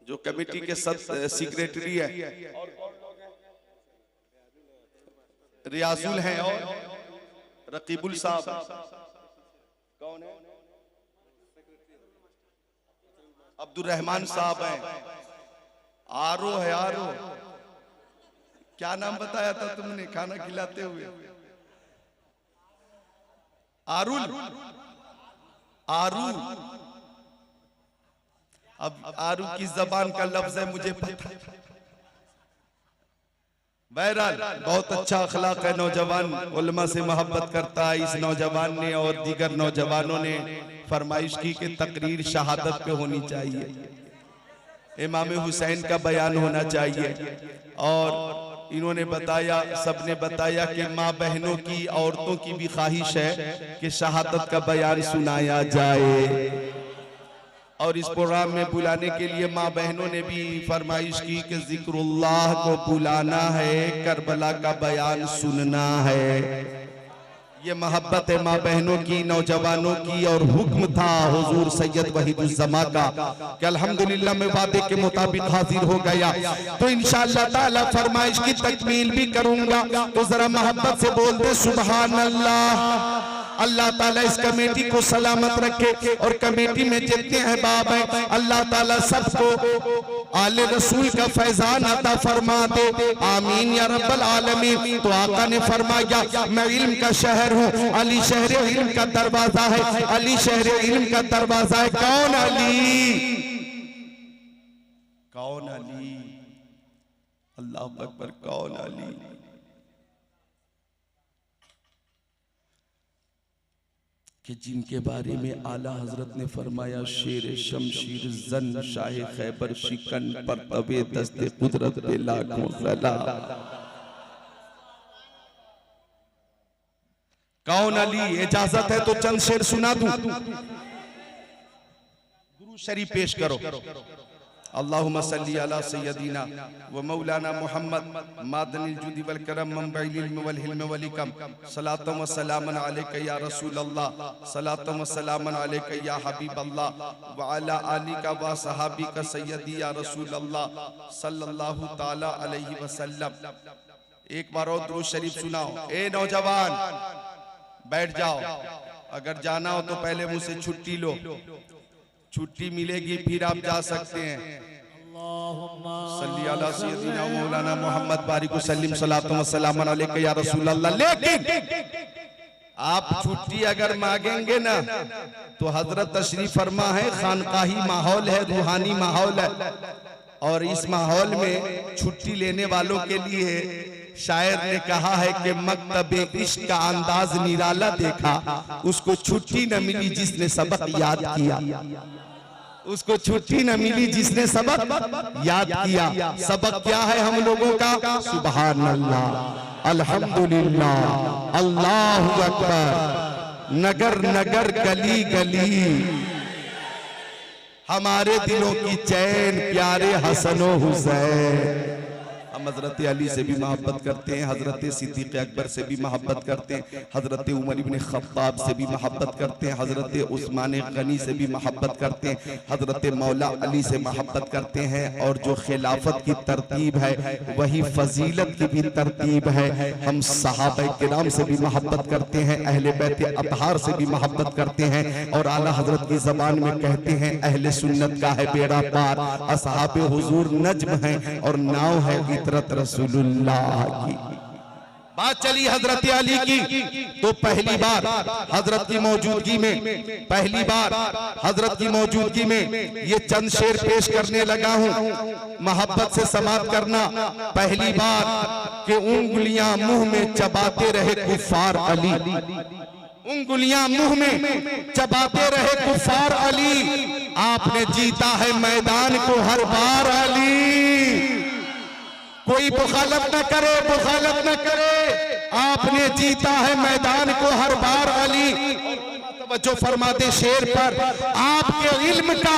जो कमेटी के सेक्रेटरी है, रियाजुल हैं और रकीबुल साहब कौन है? अब्दुल रहमान साहब हैं, आरो है आरो। क्या नाम बताया था तुमने खाना खिलाते हुए? आरुल, आरू। अब आरू की जबान का लफ्ज है मुझे पता। बहरहाल बहुत अच्छा अखलाक है नौजवान, उलमा से मोहब्बत करता है। इस नौजवान ने और दीगर नौजवानों ने फरमाइश की कि तकरीर शहादत पे होनी चाहिए, इमाम हुसैन का बयान होना चाहिए। और इन्होंने बताया, सबने बताया कि माँ बहनों की, औरतों की भी ख्वाहिश है कि शहादत का बयान सुनाया जाए। और इस प्रोग्राम में बुलाने के लिए माँ बहनों ने भी फरमाइश की कि जिक्रुल्लाह को बुलाना है, करबला का बयान सुनना है। ये मोहब्बत है माँ बहनों की, नौजवानों की। और हुक्म था हुजूर सैयद वहीदुज्जमा का कि अल्हम्दुलिल्लाह मैं वादे के मुताबिक हाजिर हो गया, तो इंशाअल्लाह ताला फरमाइश की तकमील भी करूंगा। तो जरा मोहब्बत से बोल दे सुभान अल्लाह। अल्लाह ताला इस कमेटी को सलामत रखे और कमेटी में जितने अहबाब हैं अल्लाह ताला सबको आले रसूल का फैजान अता फरमा दे, आमीन या रब्बल आलमीन। तो आका ने फरमाया मैं इल्म का शहर हूँ, अली शहर इल्म का दरवाजा है, अली शहर इल्म का दरवाजा है। कौन अली? कौन अली? अल्लाह अकबर। कौन अली? कि जिनके बारे में आला हजरत ने फरमाया शेर शमशीर जन शाह खैबर शिकन पर तबे दस्ते कुदरत पे लाखों सलाम। कौन अली? इजाजत है तो चंद शेर सुना दूं। गुरु शरीफ पेश करो। अल्लाहुम्मा सल्ली अला सय्यदीना व मौलाना मुहम्मद मादनिल जुदी वल करम मंबइल इल्म वल हिल्म वल हिकम सलातु व सलामन अलैका या रसूल अल्लाह सलातु व सलामन अलैका या हबीब अल्लाह व अला आलिका व सहाबिका सय्यदी या रसूल अल्लाह सल्लल्लाहु ताला अलैहि वसल्लम। एक बार और दुरूद शरीफ सुनाओ। ए नौजवान बैठ जाओ, अगर जाना हो तो पहले मुझसे छुट्टी लो, छुट्टी मिलेगी फिर आप जा सकते हैं। सल्ली अला सय्यदीना मौलाना मोहम्मद बारिक वसल्लम सलातु व सलामन अलैका या रसूल अल्लाह। लेकिन आप छुट्टी अगर मांगेंगे ना तो हजरत तशरीफ फरमा है, खानकाही माहौल है, रूहानी माहौल है। और इस माहौल में छुट्टी लेने वालों के लिए शायर ने कहा है कि मकतबे इश्क का अंदाज निराला देखा, उसको छुट्टी न मिली जिसने सबक याद किया, उसको छुट्टी न मिली जिसने सबक याद किया। सबक क्या है हम लोगों का? सुभान अल्लाह, अल्हम्दुलिल्लाह, अल्लाहु अकबर। नगर नगर गली गली हमारे दिलों की चैन प्यारे हसनो हुसैन। हम हजरत अली से भी मोहब्बत करते हैं, हजरत सिद्दीक अकबर से भी मोहब्बत करते हैं, हजरत उमर इब्न खत्ताब से भी मोहब्बत करते हैं, हजरत उस्मान गनी से भी मोहब्बत करते हैं, हजरत मौला अली से मोहब्बत करते हैं। और जो खिलाफत की तरतीब है वही फजीलत की भी तरतीब है। हम सहाबा किराम से भी मोहब्बत करते हैं, अहले बैत अतहार से भी मोहब्बत करते हैं। और आला हजरत की जबान में कहते हैं अहले सुन्नत का है बेड़ा पार, असहाब हुजूर नज्म है और नाव है इतरत रसूलुल्लाह की। बात चली हजरत अली की, तो पहली बार हजरत की मौजूदगी में, पहली बार हजरत की मौजूदगी में ये चंद शेर पेश करने लगा हूं। मोहब्बत से समाप्त करना। पहली बार कि उंगलियां मुंह में चबाते रहे कुफार अली, उंगलियां मुंह में चबाते रहे कुफार अली। आपने जीता है मैदान को हर बार अली। कोई मुखालफ न करे, मुखालफ न करे, आपने जीता है मैदान को हर बार अली। तवज्जो फरमा दे शेर पर। आपके इल्म का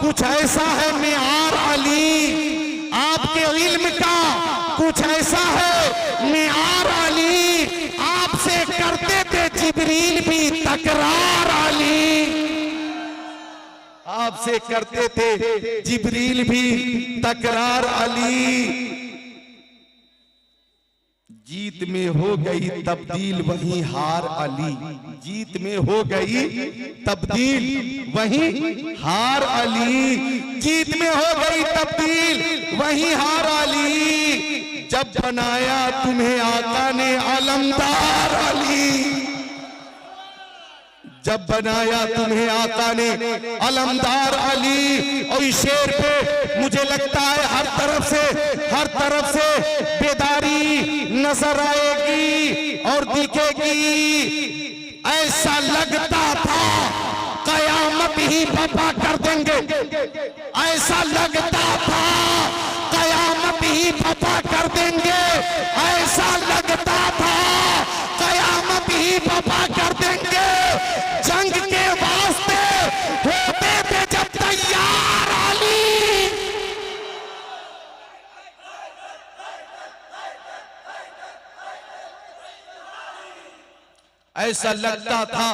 कुछ ऐसा है मियार अली, आपके इल्म का कुछ ऐसा है मियार अली। आपसे करते थे जिब्रील भी तकरार अली, आपसे करते थे जिब्रील भी तकरार अली। जीत में हो गई तब्दील वहीं हार अली, जीत में हो गई तब्दील वहीं हार अली, जीत में हो गई तब्दील वहीं हार अली। जब बनाया तुम्हें आका ने अलमदार अली, जब बनाया तुम्हें आका ने अलमदार अली। और इस शेर पे मुझे लगता है हर तरफ से बेदारी नजर आएगी और दिखेगी। ऐसा लगता था कयामत ही बर्पा कर देंगे, ऐसा लगता था कयामत ही बर्पा कर देंगे, ऐसा लगता था कयामत ही बर्पा कर देंगे। जंग के वास्ते होते थे जब तैयार अली, ऐसा लगता था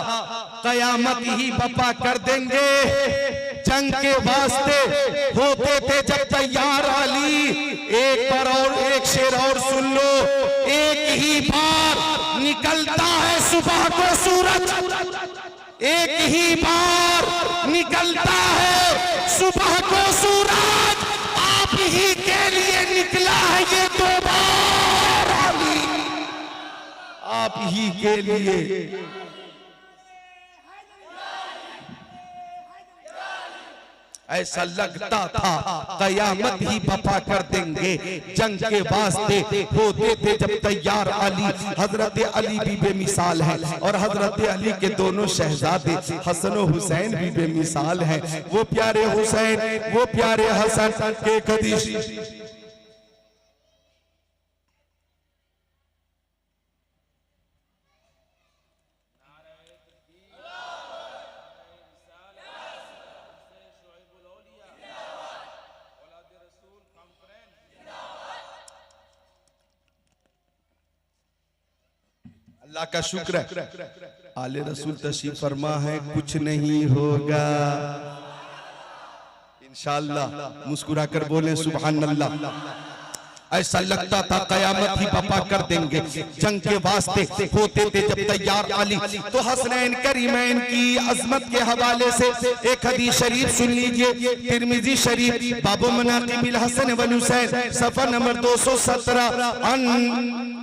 कयामत ही बर्पा कर देंगे। जंग के वास्ते होते थे जब तैयार अली। एक बार और एक शेर और सुन लो। एक ही बार निकलता है सुबह को सूरज, एक ही बार निकलता है सुबह को सूरज, आप ही के लिए निकला है ये दो बार अली, आप ही के लिए। ऐसा लगता था कयामत ही बर्पा कर देंगे। जंग के वास्ते होते थे जब तैयार अली। हजरत अली भी बेमिसाल है और हजरत अली के दोनों शहजादे हसन और हुसैन भी बेमिसाल हैं। वो प्यारे हुसैन, वो प्यारे हसन के कदीशी अल्लाह का शुक्र है। आले रसूल तशरीफ फरमा है, कुछ नहीं होगा इंशाअल्लाह। मुस्कुरा कर बोले सुभान अल्लाह। ऐसा लगता था कयामत ही बर्पा कर देंगे। जंग के वास्ते होते थे जब तैयार अली। तो हसनैन करीमैन की अजमत के हवाले से एक हदीस शरीफ सुन लीजिए। तिरमिजी शरीफ बाबू मनाकिबिल हसन व हुसैन सफर नंबर 217 अन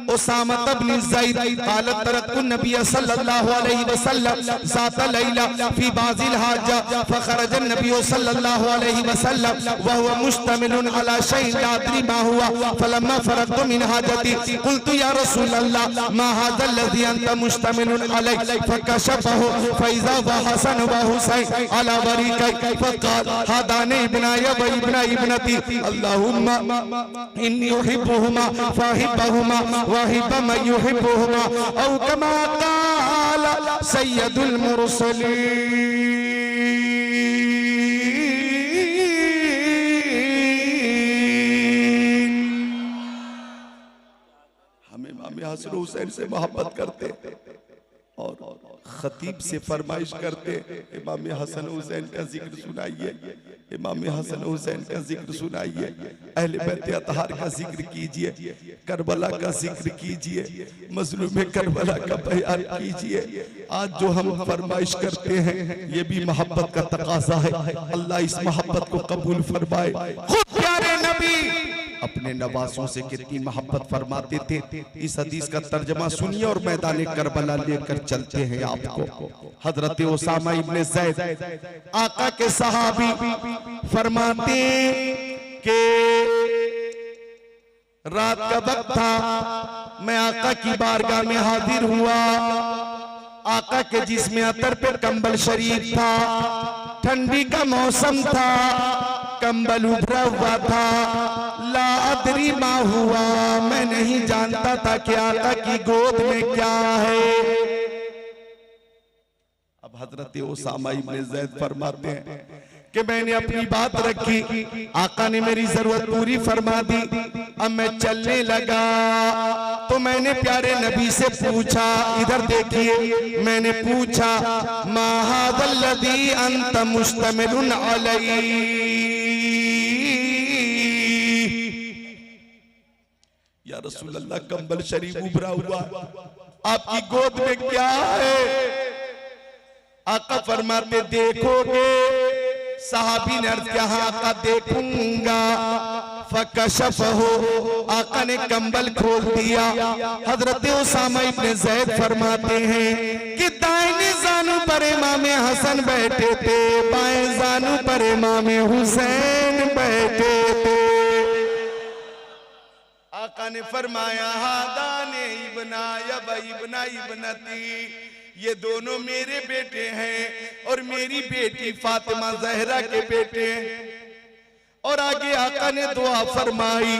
उसामा इब्न ज़ैद क़ाल तरकतु नबी सल्लल्लाहु अलैहि वसल्लम ज़ात लैला फी बाज़िल हाजा फखरज नबी सल्लल्लाहु अलैहि वसल्लम व हुवा मुश्तमिलुन अला शैइन ला अदरी मा हुआ फलम्मा फरगतु मिन हाजती क़ुल्तु या रसूल अल्लाह मा हाज़ा अल्लज़ी अंत मुश्तमिलुन अलैहि फकशफहु फ़इज़ा व हसन व हुसैन अला वरीकै फ़क़ाल हादानी इब्नाया व इब्ना इब्नती अल्लाहुम्मा इन्नी उहिब्बुहुमा फ़अहिब्बहुमा वाहिब मन युहिब्बुहुमा औ कमा क़ाल सय्यदुल मुरसलीन। हम इमाम हसन हुसैन से मोहब्बत करते और खतीब से फरमाइश करते, इमाम हसन हुसैन का जिक्र सुनाइए, इमाम हसन हुसैन का जिक्र सुनाइए, अहले बैत अतहार का जिक्र कीजिए, करबला का जिक्र कीजिए, मजलूम करबला का बयान कीजिए। आज जो हम फरमाइश करते हैं ये भी मोहब्बत का तकाजा है। अल्लाह इस मोहब्बत को कबूल फरमाए। खुद प्यारे नबी अपने नवासों से कितनी मोहब्बत फरमाते थे। इस हदीस का तर्जमा सुनिए और मैदान करबला लेकर चलते हैं आपको। हजरत उसामा इब्ने ज़ैद आका के सहाबी फरमाते कि रात का वक्त था, मैं आका की बारगाह में हाजिर हुआ। आका के जिस्म अतर पे कंबल शरीफ था, ठंडी का मौसम था, कंबल उभरा हुआ था। ला अदरी मा हुआ, मैं नहीं जानता था कि आका की गोद में क्या है। अब हजरत उसामा इब्ने ज़ैद फरमाते हैं कि मैंने अपनी बात रखी, आका ने मेरी जरूरत पूरी फरमा दी। अब मैं चलने लगा तो मैंने प्यारे नबी से पूछा, इधर देखिए, मैंने पूछा मा हाज़ल्लज़ी अंत मुश्तमिलुन अलैहि, या रसूल अल्लाह कंबल शरीफ उभरा हुआ, आपकी गोद में क्या है? आका फरमाते देखोगे? सहाबी ने अर्ज किया हाँ आका देखूंगा। फकशफहु, आका ने कंबल खोल दिया। हजरत उसामा इब्ने ज़ैद फरमाते हैं कि दाहिने जानू पर इमाम हसन बैठे थे, बाएं जानू पर इमाम हुसैन बैठे थे। आका ने फरमाया हादाने इब्ना यब इब्ना इब्नती, ये दोनों मेरे बेटे हैं और मेरी बेटी फातिमा ज़हरा के बेटे हैं। और आगे आका ने दुआ फरमाई।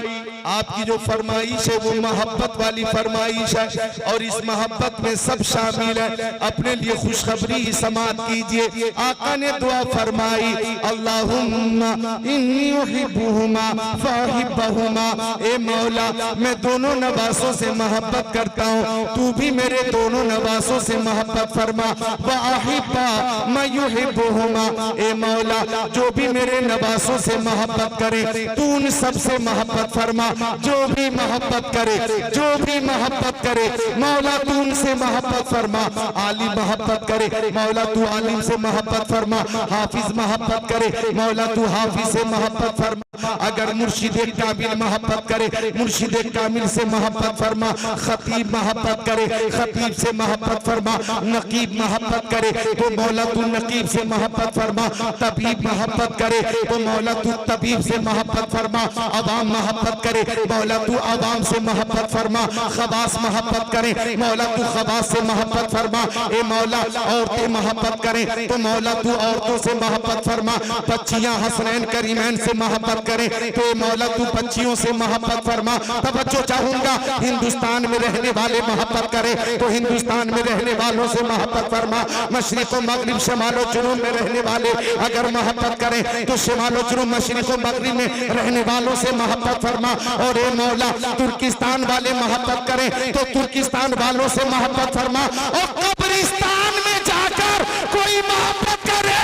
आपकी जो फरमाइश है वो मोहब्बत वाली फरमाइश है और इस मोहब्बत में सब शामिल है। अपने लिए खुशखबरी समात कीजिए। आका ने दुआ फरमाई अल्लाहुम्मा इन्नी उहिब्बुहुमा फाहिब्बहुमा, ए मौला मैं दोनों नवासों से मोहब्बत करता हूँ, तू भी मेरे दोनों नवासों से मोहब्बत फरमा। व अहिब्बा मा युहिब्बुहुमा, ए मौला जो भी मेरे नवासों से मोहब्बत करे तू उन सबसे मोहब्बत फरमा। जो भी मोहब्बत करे, जो भी मोहब्बत करे मौला तू उनसे मोहब्बत फरमा। आलिम मोहब्बत करे मौला तू आलिम से मोहब्बत फरमा। हाफिज मोहब्बत करे मौला तू हाफिज से मोहब्बत फरमा। अगर मुर्शिद कामिल मोहब्बत करे मुर्शिद कामिल से मोहब्बत फरमा। खतीब मोहब्बत करे खतीब से मोहब्बत फरमा। नकीब मोहब्बत करे तो मौला तू नकीब से मोहब्बत फरमा। तबीब मोहब्बत करे तो मौला तू तबीब से मोहब्बत फरमा। अवाम मोहब्बत करे मौला तू अवाम से मोहब्बत फरमा। खबास मोहब्बत करे मौला तू खबास से मोहब्बत फरमा। ए मौला औरतें मोहब्बत करें तो मौला तू औरतों से मोहब्बत फरमा। बच्चियां हसनैन करीमैन से मोहब्बत करें तो मौला तू बच्चियों से मोहब्बत फरमा। तवज्जो चाहूंगा, हिंदुस्तान में रहने वाले मोहब्बत करें तो हिंदुस्तान में रहने वालों से मोहब्बत फरमा। मशरिक व मगरिब शमाल व जुनूब में रहने वाले अगर मोहब्बत करें तो शमाल व जुनूब मशरिक व मगरिब में रहने वालों से मोहब्बत फरमा। और ए मौला तुर्किस्तान वाले मोहब्बत करें तो तुर्किस्तान वालों से मोहब्बत फरमा। और कब्रिस्तान में जाकर कोई मोहब्बत करे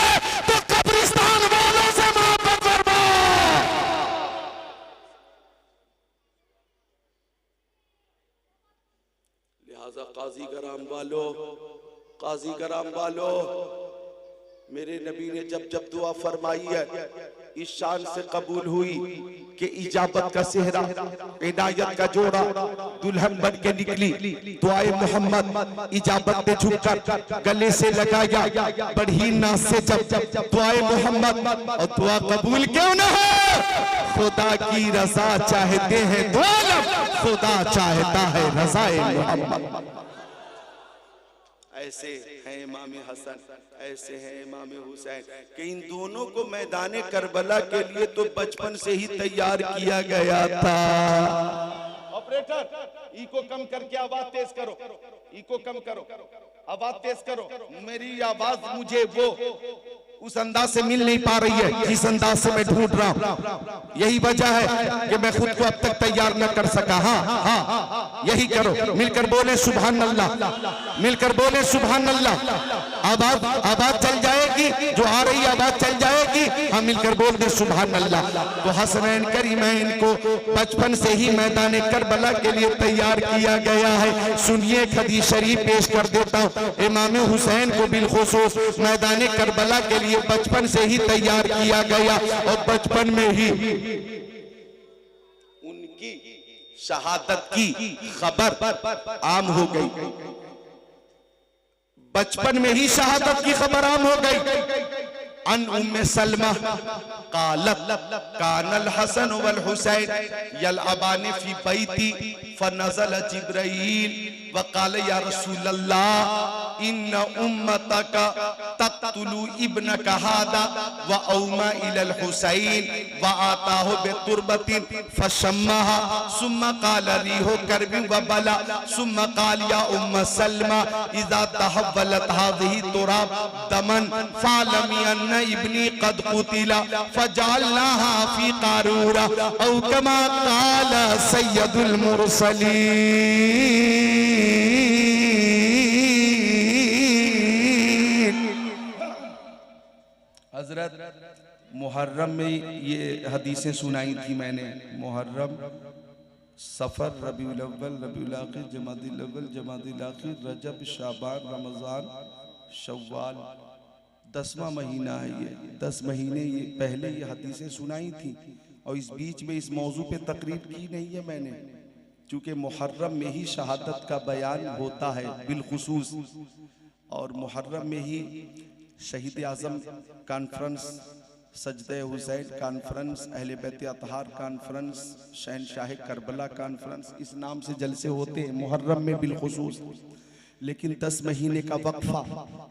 तो कब्रिस्तान वालों से मोहब्बत फरमा। लिहाजा काजी कराम वालों मेरे नबी ने जब जब दुआ फरमाई है इस शान से कबूल हुई कि इजाबत का सेहरा इनायत का जोड़ा दुल्हन बन के निकली। दुआए मोहम्मद इजाबत पे झुककर गले से लगाया बढ़ी नाज से जब दुआए मोहम्मद, और दुआ कबूल क्यों न हो? खुदा की रजा चाहते हैं दो आलम, खुदा चाहता है रज़ाए मोहम्मद। ऐसे हैं इमाम हसन, ऐसे हैं इमाम हुसैन कि इन दोनों को मैदान करबला के लिए तो बचपन से ही तैयार किया गया था। ऑपरेटर इको कम करके आवाज तेज करो, इको कम करो, आवाज तेज करो। मेरी आवाज मुझे वो उस अंदाज से मिल नहीं पा रही है जिस अंदाज से मैं ढूंढ रहा हूँ। यही वजह है कि मैं खुद को अब तक तैयार न कर सका। हाँ यही करो, मिलकर बोले सुभान अल्लाह, मिलकर बोले सुभान अल्लाह। आवाज चल जाएगी, जो आ रही आवाज चल जाएगी, हम मिलकर बोल दे सुभान अल्लाह। तो हसनैन करीमैन को बचपन से ही मैदान करबला के लिए तैयार किया गया है। सुनिए एक हदीस शरीफ पेश कर देता हूँ। इमाम हुसैन को बिलखुसूस मैदान करबला के लिए बचपन से ही तैयार किया गया और बचपन में ही उनकी शहादत की खबर आम हो गई। बचपन में ही शहादत की खबर आम हो गई। अन उम्मे सलमा कालत कानल हसन वल हुसैन यलअबानी फी बैती फनज़ल जिब्राइल वक़ाल या रसूल अल्लाह इन्न उम्मतका तक़तुलु इब्नका हादा व औमा इलल हुसैन व आताहु बितुरबतिन फशम्माहा सुम्मा क़ाल रिहो करबी व बला सुम्मा क़ाल या उम्म सलमा इज़ा तहव्वलत हाज़िही तुराब दमन फ़अलमी अन्ना इब्नी क़द क़ुतिला फजअलनाहा फ़ी क़ारूरा औ कमा क़ाल सय्यदुल मुरसलीन। हजरत मुहर्रम में ये हदीसें सुनाई थी मैंने। मुहर्रम सफ़र, रबीउल अव्वल, रबीउल आखिर, जमादिल अव्वल, जमादिल आखिर, रजब, शाबान, रमज़ान, शव्वाल, 10वां महीना है ये। 10 महीने ये पहले ये हदीसें सुनाई थी और इस बीच में इस मौजू पे तकरीर की नहीं है मैंने, क्योंकि मुहर्रम में ही शहादत का बयान होता है बिलखुसूस, और मुहर्रम में ही शहीद आज़म कॉन्फ्रेंस, सजदे हुसैन कॉन्फ्रेंस, अहले बैत अतहार कॉन्फ्रेंस, शहनशाह करबला कॉन्फ्रेंस, इस नाम से जलसे होते हैं मुहर्रम में बिलखुसूस। लेकिन 10 महीने का वक्फा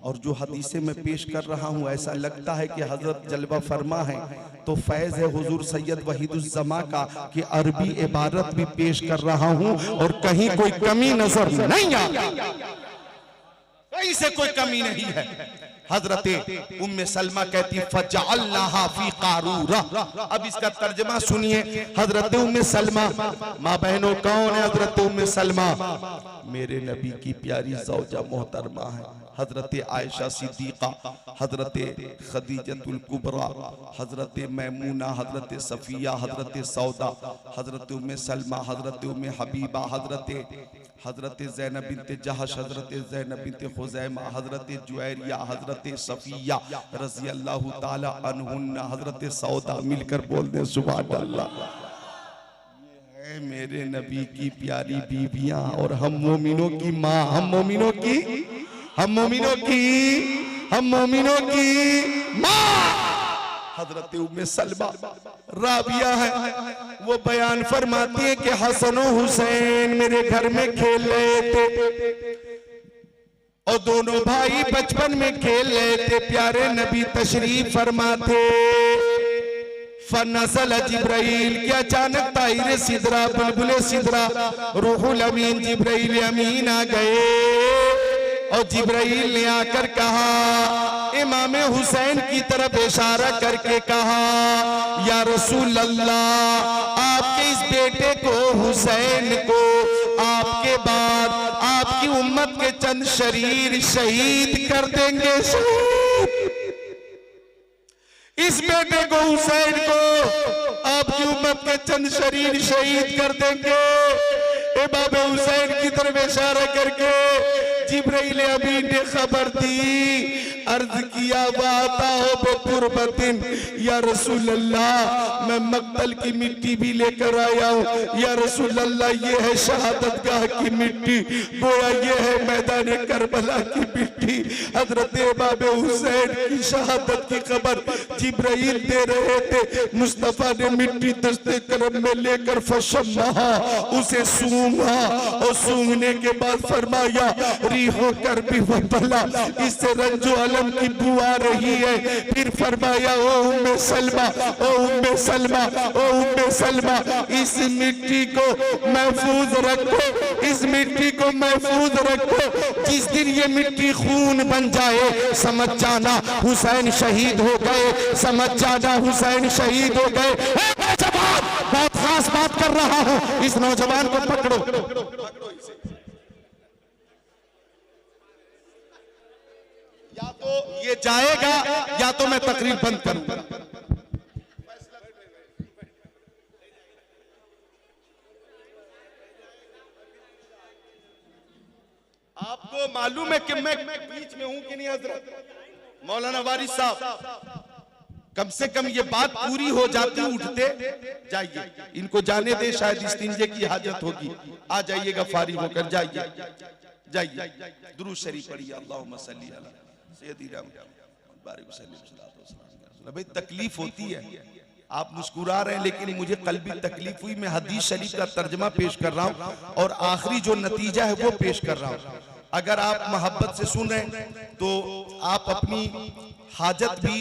और जो हदीसें मैं पेश कर रहा हूँ, ऐसा लगता है कि हजरत जलवा फरमा है तो फैज़ है हुजूर सैयद वहीदुज़्ज़मा का कि अरबी इबारत भी पेश कर रहा हूँ और कहीं कोई कमी नजर नहीं आ, कहीं से कोई कमी नहीं है। हजरते उम्मे सलमा कहती फजअलनाहा फी कारूरा। अब इसका तर्जमा सुनिए। हजरत उम्मे सलमा, माँ बहनों कौन है हजरत उम्मे सलमा? मेरे नबी की प्यारी ज़ौजा मोहतरमा है हजरत आयशा सिद्दीक़ा, हजरत खदीजतुल कुबरा, हजरत मैमूना, हजरत सफिया, हजरत सौदा, हजरत उम्मे सलमा, हजरत उम्मे हबीबा, हजरत ज़ैनब बिनते जहश, हजरत ज़ैनब बिनते खुज़ैमा, हजरत जुवैरिया, हजरत सफिया रज़ी अल्लाह ताला अन्हुन्ना, हजरत सौदा, मिलकर बोल दे सुभान अल्लाह। ये है मेरे नबी की प्यारी बीवियां और हम मोमिनों की माँ, हम मोमिनों की माँ हजरत उम्मे सलमा राबिया है। वो बयान फरमाती है कि हसन और हुसैन मेरे घर में खेल रहे थे और दोनों भाई बचपन में खेल रहे थे। प्यारे नबी तशरीफ फरमाते, फनज़ल जिब्राइल के अचानक ताहिर सिदरा, बुलबुल सिदरा, रूहुल अमीन जिब्राइल अमीन आ गए और जिब्राइल ने आकर कहा, इमाम हुसैन की तरफ इशारा करके कहा, या रसूल अल्लाह, आपके इस बेटे को हुसैन को आपके बाद आपकी उम्मत के चंद शरीर शहीद कर देंगे। इस बेटे को हुसैन को आपकी उम्मत के चंद शरीर शहीद कर देंगे। इमाम हुसैन की तरफ इशारा करके जिब्राइल अमीन ने खबर दी, अर्ज किया, वाता हो बेकुरबतिन, या रसूल अल्लाह, मैं मक्तल की मिट्टी भी लेकर आया हूँ। या रसूल अल्लाह, ये है शहादत गाह की मिट्टी, गोया ये है मैदान करबला की मिट्टी। हजरत इमाम हुसैन की शहादत की खबर जिब्राइल दे रहे थे। मुस्तफा ने मिट्टी दस्ते करम में लेकर फशम्मा, उसे सूंघा और सूंघने के बाद फरमाया, होकर भी बला, इससे रंजो अलम की बुआ रही है। फिर फरमाया, ओ उम्मे सलमा, ओ उम्मे सलमा, ओ उम्मे सलमा, इस मिट्टी को महफूज रखो, इस मिट्टी को महफूज रखो। जिस दिन ये मिट्टी खून बन जाए समझ जाना हुसैन शहीद हो गए, समझ जाना हुसैन शहीद हो गए। नौजवान, बहुत खास बात कर रहा हूं, इस नौजवान को पकड़ो। या तो ये जाएगा या तो मैं तकरीर बंद करूंगा। आपको मालूम है कि मैं बीच में हूं कि नहीं हजरत? मौलाना वारिस साहब, कम से कम ये बात पूरी हो जाती, उठते जाइए, इनको जाने दे, शायद इस्तिंजे की हाजत होगी। आ जाइएगा फारिग होकर, जाइए दुरूद शरीफ पढ़िए, अल्लाहुम्मा सल्ली अला सय्यदिना बारिक वसल्लम। भाई तकलीफ होती है, आप मुस्कुरा रहे हैं, लेकिन मुझे कल्बी तकलीफ हुई। मैं हदीस शरीफ का तर्जमा पेश कर रहा हूं और आखिरी जो नतीजा है वो पेश कर रहा हूं। अगर आप मोहब्बत से सुन रहे हैं तो आप अपनी हाजत भी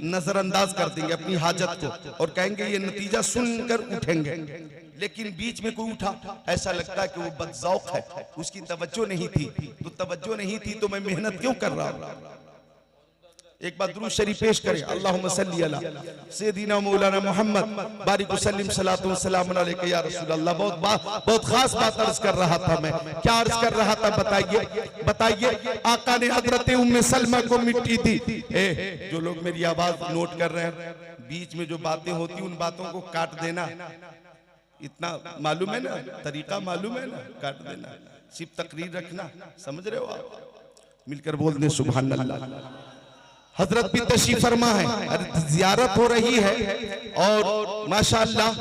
नजरअंदाज कर देंगे, अपनी हाजत को, और कहेंगे ये नतीजा सुनकर उठेंगे। लेकिन बीच में कोई उठा, ऐसा लगता है कि वो बदज़ौक़ है, उसकी तवज्जो नहीं थी। तो तवज्जो नहीं थी तो मैं मेहनत क्यों कर रहा हूं? एक बार दुरूद शरीफ पेश करें, अल्लाहुम्मा सल्ली अला सय्यदिना मौलाना मोहम्मद बारिक वसल्लम सलातो व सलाम अलैका या रसूल अल्लाह। बहुत खास बात अर्ज कर रहा था मैं। क्या अर्ज कर रहा था बताइए। आका ने हजरत उम्मे सलमा को मिट्टी दी। जो लोग मेरी आवाज नोट कर रहे हैं, बीच में जो बातें होती उन बातों को काट देना, इतना मालूम है ना, तरीका मालूम है ना, काट देना, सिर्फ तकरीर रखना, समझ रहे हो आप? मिलकर बोल दे सुभान अल्लाह। हजरत भी तशरीफ फरमा है, जियारत हो रही है और माशाअल्लाह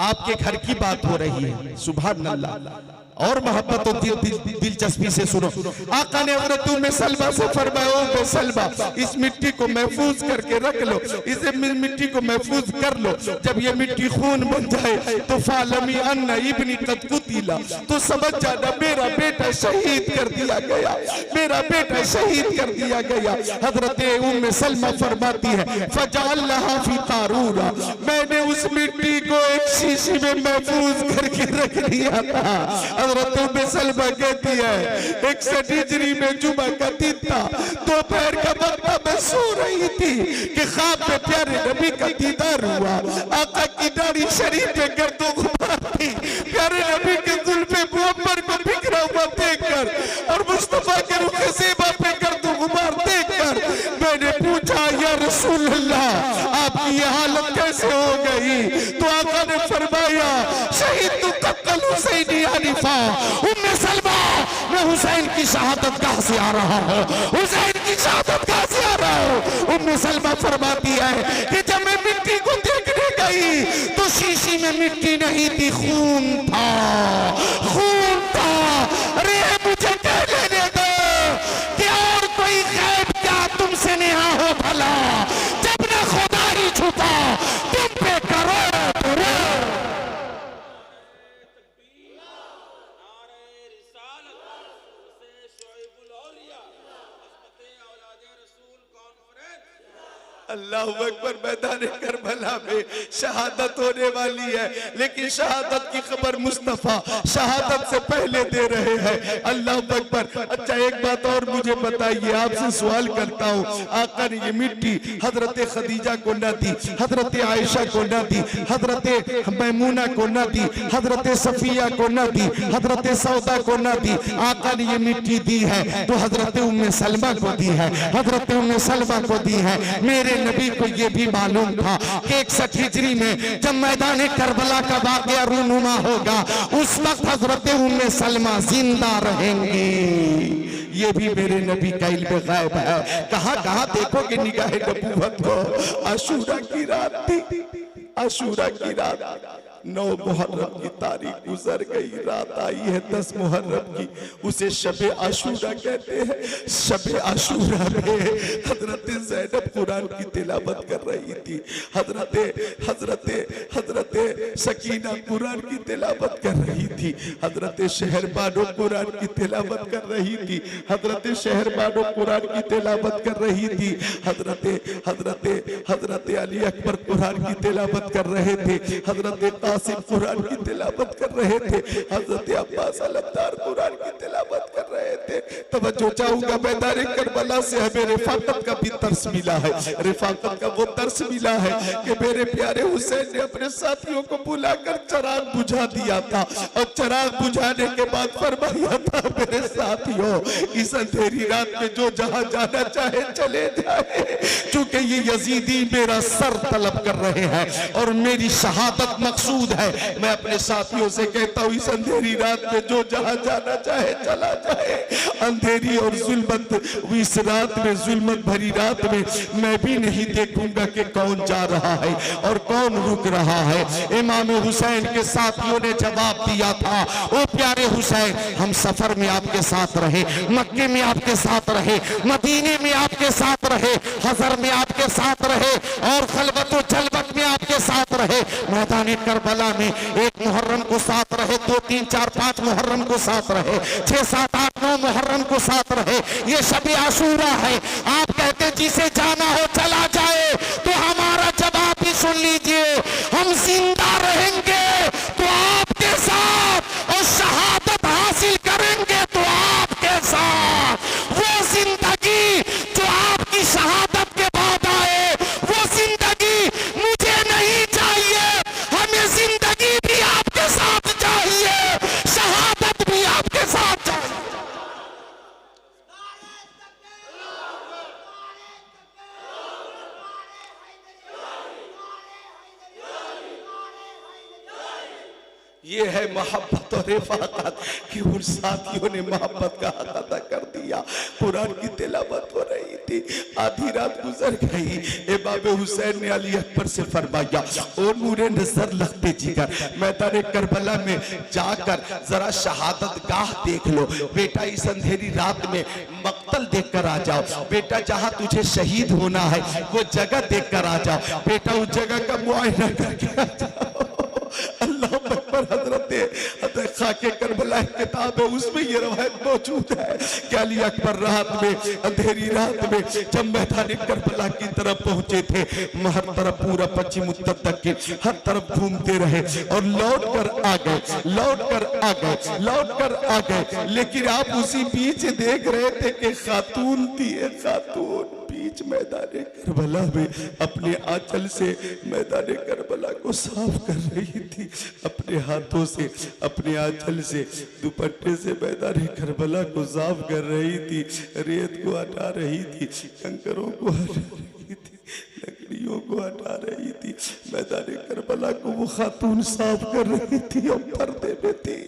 आपके घर की बात हो रही है, सुभान अल्लाह। और मोहब्बत और दिलचस्पी से सुनो, आका ने औरतों में सलमा से फरमाया, सलमा इस मिट्टी को महफूज करके रख लो, इसे मिट्टी को महफूज कर लो, जब ये मिट्टी खून बन जाए तो फालमी अन्ना इब्नी कद कुतिला, तो समझ जाना मेरा बेटा शहीद कर दिया गया, मेरा बेटा शहीद कर दिया गया। हजरत उम्मे सलमा फरमाती है, फजअलहा फी तारूरा, मैंने उस मिट्टी को एक शीशी में महफूज करके रख दिया था। हजरत उम्मे सलमा कहती है, 61 हिजरी में जुमा का दिन था, दोपहर का वक्त मैं सो रही थी कि ख्वाब में प्यारे नबी का दीदार हुआ। आका की दाढ़ी शरीफ पे गर्दो गुबार थी, प्यारे नबी के जुल्फे मुअम्बर को बिखरा हुआ देखकर और मुस्तफा के रुख ज़ेबा पे गर्दो गुबार देखकर मैंने पूछा, या रसूल अल्लाह आपकी ये हालत कैसे हो गई? तो आका ने फरमाया, शहीद तू कत्ल हुसैनी हनीफा। उम्मे सलमा, मैं हुसैन की शहादत कहां से आ रहा हूं, हुसैन की शहादत कहां से आ रहा हूं? उम्मे सलमा फरमाती है कि जब मैं मिट्टी को देखने गई तो शीशी में मिट्टी नहीं थी, खून था, खून था। अरे मुझे कह लेने दो कि और कोई गैब क्या तुमसे नेहा हो भला, जब न खुदा ही छुपा तुम पे करो। अल्लाह अकबर। मैदान करबला में शहादत होने वाली है, लेकिन शहादत की खबर मुस्तफा शहादत से पहले दे रहे हैं। अल्लाह अकबर। अच्छा एक बात और मुझे बताइए, आपसे सवाल करता हूँ, आका ने ये मिट्टी हजरत खदीजा को न दी, हजरत आयशा को न दी, हजरत मैमूना को न दी, हजरत सफिया को न दी, हजरत सौदा को न दी, आका ने ये मिट्टी दी है तो हजरत उम्मे सलमा को दी है, हजरत उम्मे सलमा को दी है। मेरे नबी को ये भी मालूम था कि 61 हिजरी में जब मैदान करबला का वाक़या रूनुमा होगा, उस वक्त हजरत उम्मे सलमा जिंदा रहेंगी। ये भी मेरे नबी का इल्म गैब है। कहां कहां देखोगे निगाह नबूवत को। आशूरा की रात थी, आशूरा की रात, 9 मुहर्रम की तारीख गुजर गई, रात आई है 10 मुहर्रम की, उसे शबे आशूरा कहते हैं। शबे आशूरा में हजरत ज़ैनब कुरान की तिलावत कर रही थी, हजरत सकीना कुरान की तिलावत कर रही थी, हजरत शहरबानो कुरान की तिलावत कर रही थी, हजरत शहरबानो कुरान की तिलावत कर रही थी, हजरत अली अकबर कुरान की तिलावत कर रहे थे, हजरत कासिम कुरान की तिलावत कर रहे थे, हजरत अब्बास अलमदार कुरान की तिलावत कर रहे थे। तवज्जो चाहूंगा, मैदान करबला से हमें रिफाकत का भी दर्स मिला है, रिफाकत का वो दर्स मिला है कि मेरे प्यारे हुसैन ने अपने साथियों को बुलाकर चिराग बुझा दिया था और चिराग बुझाने के बाद फरमाया था, मेरे साथियों इस अंधेरी रात में जो जहां जाना चाहे चले जाए, क्योंकि ये यजीदी मेरा सर तलब कर रहे हैं और मेरी शहादत मकसूद है। मैं अपने साथियों से कहता हूँ, इस अंधेरी रात में जो जहां जाना चाहे चला जाए। अंधेरी और जुल्मत, इस रात में जुल्मत भरी रात में मैं भी नहीं देखूंगा कि कौन जा रहा है और कौन रुक रहा है। इमाम हुसैन के साथियों ने जवाब दिया था, ओ प्यारे हुसैन, हम सफर में आपके साथ रहे, मक्के में आपके साथ रहे, मदीने में आपके साथ रहे, हजर में आपके साथ रहे और खलबत व जलबत में आपके साथ रहे, मैदान करबला में 1 मुहर्रम को साथ रहे, 2, 3, 4, 5 मुहर्रम को साथ रहे, 6, 7, 8, 9 मुहर्रम को साथ रहे। ये शबे आशूरा है। आप कहते जिसे जाना हो चला जाए, तो हमारा जवाब भी सुन लीजिए, हम जिंदा रहेंगे तो आपके साथ और शहादत हासिल करेंगे तो आपके साथ। वो जिंदगी जो आपकी शहादत के बाद आए, वो जिंदगी मुझे नहीं चाहिए, हमें जिंदगी भी आपके साथ चाहिए, शहादत भी आपके साथ चाहिए। ये है मोहब्बत और रफ़ाक़त कि उन साथियों ने मोहब्बत का हक अदा कर दिया। कुरान की तिलावत हो रही थी, आधी रात गुजर गई। इमाम हुसैन ने अली अकबर से फरमाया, ओ नूरे नजर लगते जिगर, मैदान करबला में जाकर जरा शहादत गाह देख लो बेटा। इस अंधेरी रात में मक्तल देख कर आ जाओ बेटा, जहां तुझे शहीद होना है वो जगह देख कर आ जाओ बेटा, उस जगह का मुआयना करके आ जाओ। अल्लाह अकबर। हजरत खाके करबला किताब है, उसमें ये रवायत मौजूद है कि अली अकबर रात में, अंधेरी रात में जब मैदान करबला की तरफ पहुंचे थे, हर तरफ पूरा पश्चिम उत्तर तक के हर तरफ घूमते रहे और लौट कर आ गए, लौट कर आ गए, लौट कर आ गए। लेकिन आप उसी बीच देख रहे थे कि खातून थी, खातून बीच मैदान करबला में अपने आंचल से मैदान करबला को साफ कर रही थी, अपने हाथों से, अपने आंचल से, दुपट्टे से मैदान करबला को साफ कर रही थी, रेत को हटा रही थी, कंकरों को हटा रही थी, लकड़ियों को हटा रही थी। मैदान करबला को वो खातून साफ कर रही थी और पर्दे में थी।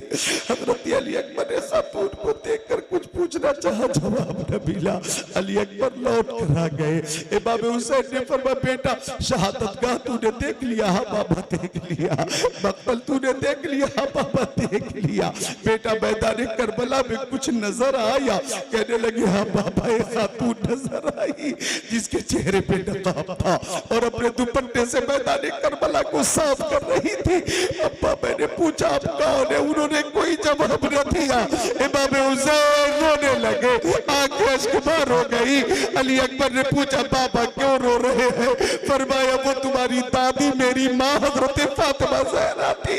हजरत अली अकबर ने खातून को देखकर कुछ पूछना चाहा, जवाब न मिला। अली अकबर लौट कर आ गए। इमाम हुसैन ने फरमाया, बेटा शहादत गाह तूने देख लिया? हाँ बाबा देख लिया। मक्तल तूने देख लिया? हाँ बाबा देख लिया। बेटा मैदान करबला में कुछ नजर आया? कहने लगे, हाँ बाबा एक खातून नजर आई जिसके चेहरे पे नकाब था और अपने दुपट्टे से मैदान करबला को साफ कर रही थी। अब्बा मैंने पूछा आप कौन है? उन्होंने कोई जवाब न दिया। इमाम हुसैन रोने लगे, आंखें अश्कबार हो गई। अली अकबर ने पूछा, बाबा क्यों रो रहे हैं? फरमाया, वो तुम्हारी दादी मेरी माँ हजरत फातिमा ज़हरा थी,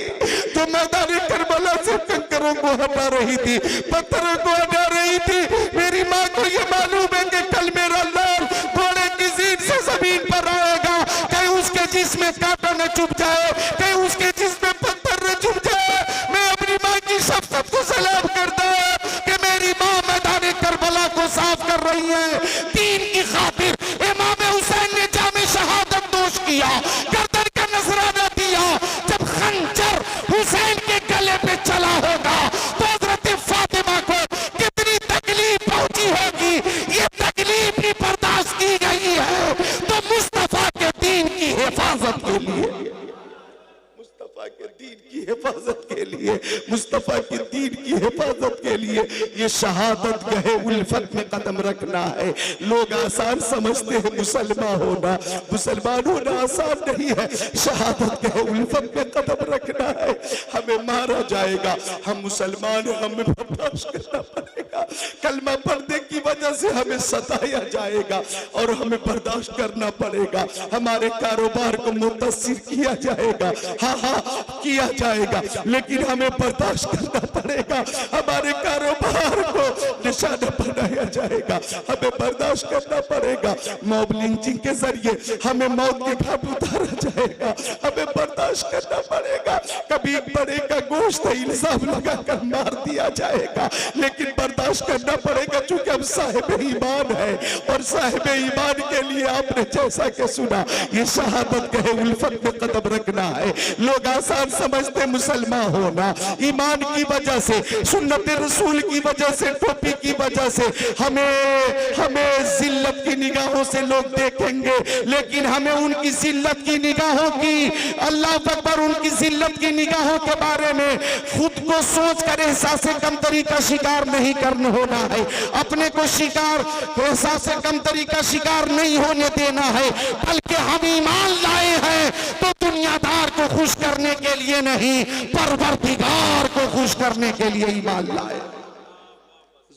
तो मैदान करबला से कंकरों को हटा रही थी, पत्थरों को हटा रही थी। मेरी माँ को ये मालूम है कि कल मेरा लाल घोड़े की जीन से जमीन पर आएगा, कहीं उसके जिस्म में कांटा न चुभ जाए, कहीं उसके जिस्म में पत्थर न चुभ जाए। मैं अपनी माँ की शफ़क़त को सलाम करता हूं कि मेरी माँ मैदान करबला को साफ कर रही है। दीन की खातिर इमाम हुसैन ने जामे शहादत नोश किया, गर्दन का नजराना दिया। जब खंजर हुसैन के गले पे चला होगा तो हजरत फातिमा को कितनी तकलीफ पहुंची होगी, ये तकलीफ भी बर्दाश्त की गई है। तो मुस्तफा के दीन की हिफाजत के लिए, मुस्तफा के दीन की हिफाजत के लिए, मुस्तफा के दीन की हिफाजत के लिए ये शहादत गहे उल्फत में कदम रखना है। लोग आसान समझते हैं मुसलमान होना, मुसलमान होना आसान नहीं है। शहादत गहे उल्फत में कदम रखना है। हमें मारा जाएगा, हम मुसलमान हैं, हमें बर्दाश्त करना पड़ेगा। कलमा पढ़ने की वजह से हमें सताया जाएगा और हमें बर्दाश्त करना पड़ेगा। हमारे कारोबार को मुतासिर किया जाएगा, हाँ हाँ किया जाएगा, लेकिन हमें बर्दाश्त करना पड़ेगा। हमारे कारोबार को निशाना बनाया जाएगा, हमें बर्दाश्त करना पड़ेगा। मॉब लिंचिंग के जरिए हमें मौत के घाट उतारा जाएगा, हमें बर्दाश्त करना पड़ेगा। कभी बड़े का गोश्त इल्जाम लगाकर मार दिया जाएगा, लेकिन बर्दाश्त करना पड़ेगा क्योंकि हम साहिब ईमान है और साहिब ईमान के लिए आपने जैसा कि सुना ये शहादत कहे उल्फत में कदम रखना है। लोग आसान समझते मुसलमान होना, ईमान की वजह से, सुन्नत रसूल की वजह से, टोपी की वजह से हमें जिल्लत की निगाहों से लोग देखेंगे, लेकिन हमें उनकी जिल्लत की निगाहों की, अल्लाह अकबर, उनकी जिल्लत की निगाहों के बारे में खुद को सोच कर एहसास कमतरी का शिकार नहीं करना होना है। अपने को शिकार, एहसास कमतरी का शिकार नहीं होने देना है, बल्कि हम ईमान लाए हैं तो दुनियादार को खुश करने के लिए नहीं, परवरदिगार को खुश करने के लिए ईमान लाए।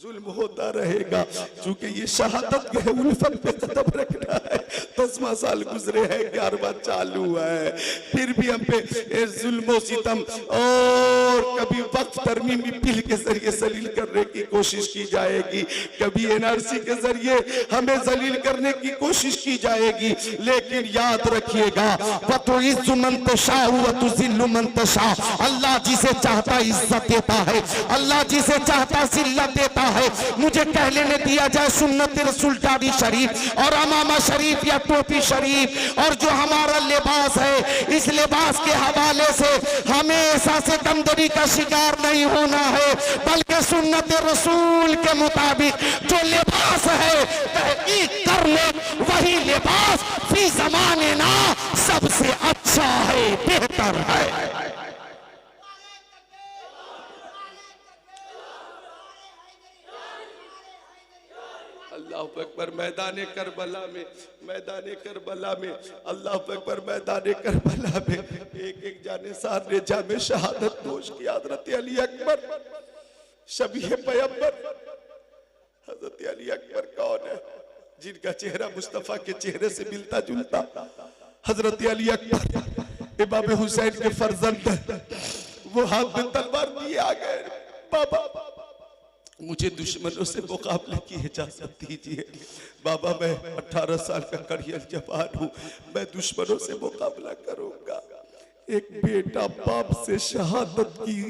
जुल्म होता रहेगा क्योंकि ये शहादत के उल्फत पे कदम रखना है। 10वां साल गुजरे हैं, 11वां चालू है, फिर भी हम पे जुल्म सितम और कभी वक्फ तरमीमी बिल के जरिए जलील करने की कोशिश की जाएगी, कभी एनआरसी के जरिए हमें जलील करने की कोशिश की जाएगी। लेकिन याद रखिएगा, अल्लाह जिसे चाहता इज्जत देता है, अल्लाह जिसे चाहता जिल्लत देता है, मुझे कह लेने दिया जाए सुन्नत रसूल दाढ़ी शरीफ और अमामा शरीफ या टोपी शरीफ। और जो हमारा लिबास है, इस लिबास के हवाले से हमेशा से दमदरी का शिकार नहीं होना है, बल्कि सुन्नत रसूल के मुताबिक जो लिबास है तहकीक कर ले, वही लिबास फी ज़माने ना सबसे अच्छा है, बेहतर है। अल्लाह अकबर। मैदान करबला में, मैदान करबला में, अल्लाह अकबर, मैदान करबला में एक एक जानिसार ने जामे शहादत नोश की। हजरत अली अकबर शबीह पैगंबर। हजरत अली अकबर कौन है? जिनका चेहरा मुस्तफा के चेहरे से मिलता जुलता। हजरत अली अकबर इमाम हुसैन के फर्जंद, वो हाथ में तलवार लिए आ गए। बाबा मुझे दुश्मनों से मुकाबले की इजाजत दीजिए। बाबा मैं 18 साल का कड़ियल जवान हूँ, मैं दुश्मनों से मुकाबला करूंगा। एक बेटा बाप से शहादत की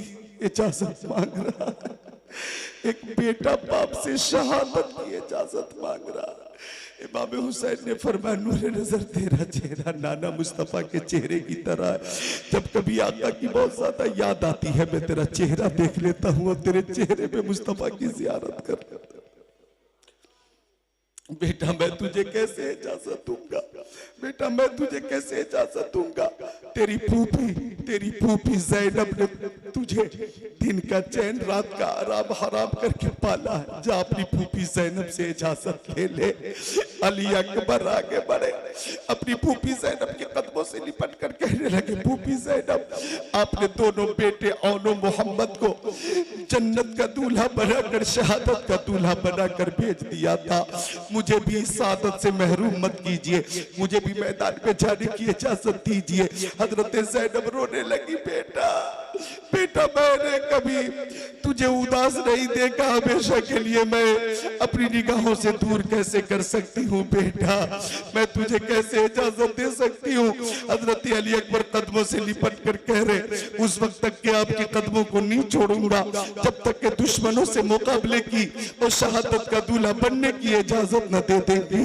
इजाजत मांग रहा है, एक बेटा बाप से शहादत की इजाजत मांग रहा है। इमाम हुसैन ने फरमाया, नूरे नजर तेरा चेहरा नाना मुस्तफा के चेहरे की तरह है। जब कभी आका की बहुत ज्यादा याद आती है, मैं तेरा चेहरा देख लेता हूँ और तेरे चेहरे पे मुस्तफा की जियारत कर लेता हूँ। बेटा मैं तुझे कैसे इजाजत दूंगा, बेटा मैं तुझे कैसे इजाजत दूंगा। तेरी फूफी ज़ैनब ने तुझे दिन का चैन रात का आराम हराम करके पाला है। जा अपनी फूफी ज़ैनब से इजाजत ले ले। अली अकबर आगे बढ़े, अपनी फूफी ज़ैनब के कदमों से लिपट कर कहने लगे, फूफी ज़ैनब आपने दोनों बेटे औनो मोहम्मद को जन्नत का दूल्हा बनाकर, शहादत का दूल्हा बनाकर भेज दिया था। मुझे भी सादत से महरूम मत कीजिए, मुझे भी मैदान में जाने की इजाजत दीजिए। हजरत ज़ैनब रोने लगी, बेटा मैंने कभी तुझे उदास नहीं देखा, हमेशा के लिए मैं अपनी निगाहों से दूर कैसे कर सकती हूँ बेटा, मैं तुझे कैसे इजाजत दे सकती हूँ। हजरत अली अकबर कदमों से लिपट कर कह रहे, उस वक्त तक के आपके कदमों को नहीं छोड़ूंगा जब तक के दुश्मनों से मुकाबले की और शहादत का दूल्हा बनने की इजाजत न दे देती।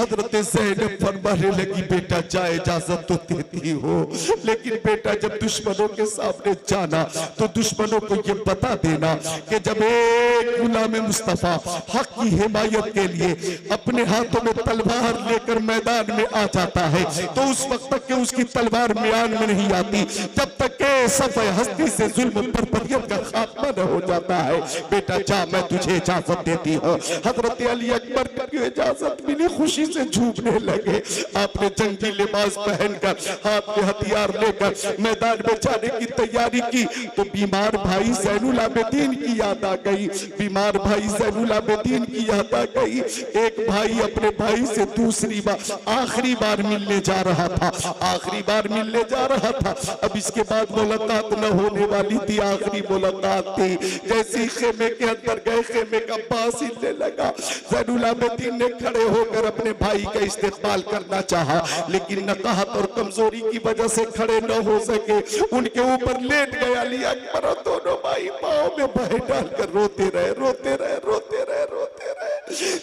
हजरत ज़ैनब फरमाने लगी, बेटा जा इजाजत तो देती हो, लेकिन बेटा जब दुश्मनों के सामने जाना तो दुश्मनों को ये बता देना कि जब एक गुलाम मुस्तफा हक की हिमायत के लिए अपने हाथों में तलवार लेकर मैदान में आ जाता है, तो उस वक्त तक के उसकी तलवार म्यान में नहीं आती जब तक के सफ़े हस्ती से जुल्म पर बर्बरियत का खात्मा न हो जाता है। बेटा जा, मैं तुझे इजाजत देती हूँ। हजरत अली अकबर को इजाजत मिली, खुशी से झूमने लगे। आपने जंगी लिबास पहनकर, हाथ में हथियार लेकर मैदान में जाने की तैयारी की तो बीमार भाई ज़ैनुल आबिदीन की याद आ गई, बीमार भाई ज़ैनुल आबिदीन की याद आ गई। एक भाई अपने भाई से दूसरी बार आखिरी बार मिलने जा रहा था, आखिरी बार मिलने जा रहा था। अब इसके बाद मुलाकात न होने वाली थी, आखिरी मुलाकात थी। जैसे खेमे के अंदर गए, खेमे का पास हिलने लगा। ज़ैनुल आबिदीन ने खड़े होकर अपने भाई का इस्तेकबाल करना चाहा, लेकिन नकाहत और कमजोरी की वजह से खड़े न हो सके। उनके ऊपर लेट गए अली अकबर और दोनों भाई पाँव में बाहें डालकर रोते रहे, रोते रहे, रोते रहे, रोते रहे।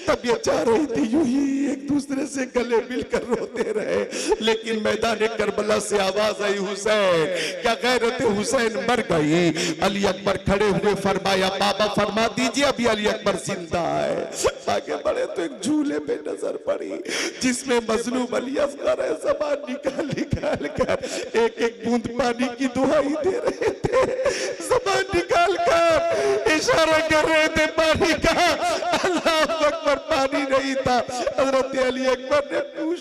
तबीयत चाह रही थी यूं ही एक दूसरे से गले मिलकर रोते रहे, लेकिन मैदान करबला से आवाज आई, हुसैन, क्या गैरत हुसैन मर गई। अली अकबर खड़े हुए, फरमाया, बाबा फरमा दीजिए अभी अली अकबर जिंदा है। आगे बढ़े तो एक झूले पे नजर पड़ी जिसमें मजलूम अली असगर है, ज़बान निकाल निकाल कर एक एक बूंद पानी की दुहाई दे रहे थे, ज़बान निकाल कर इशारा कर रहे थे पानी का। अल्लाह अकबर, पानी नहीं था। हजरत अली अकबर ने पूछा,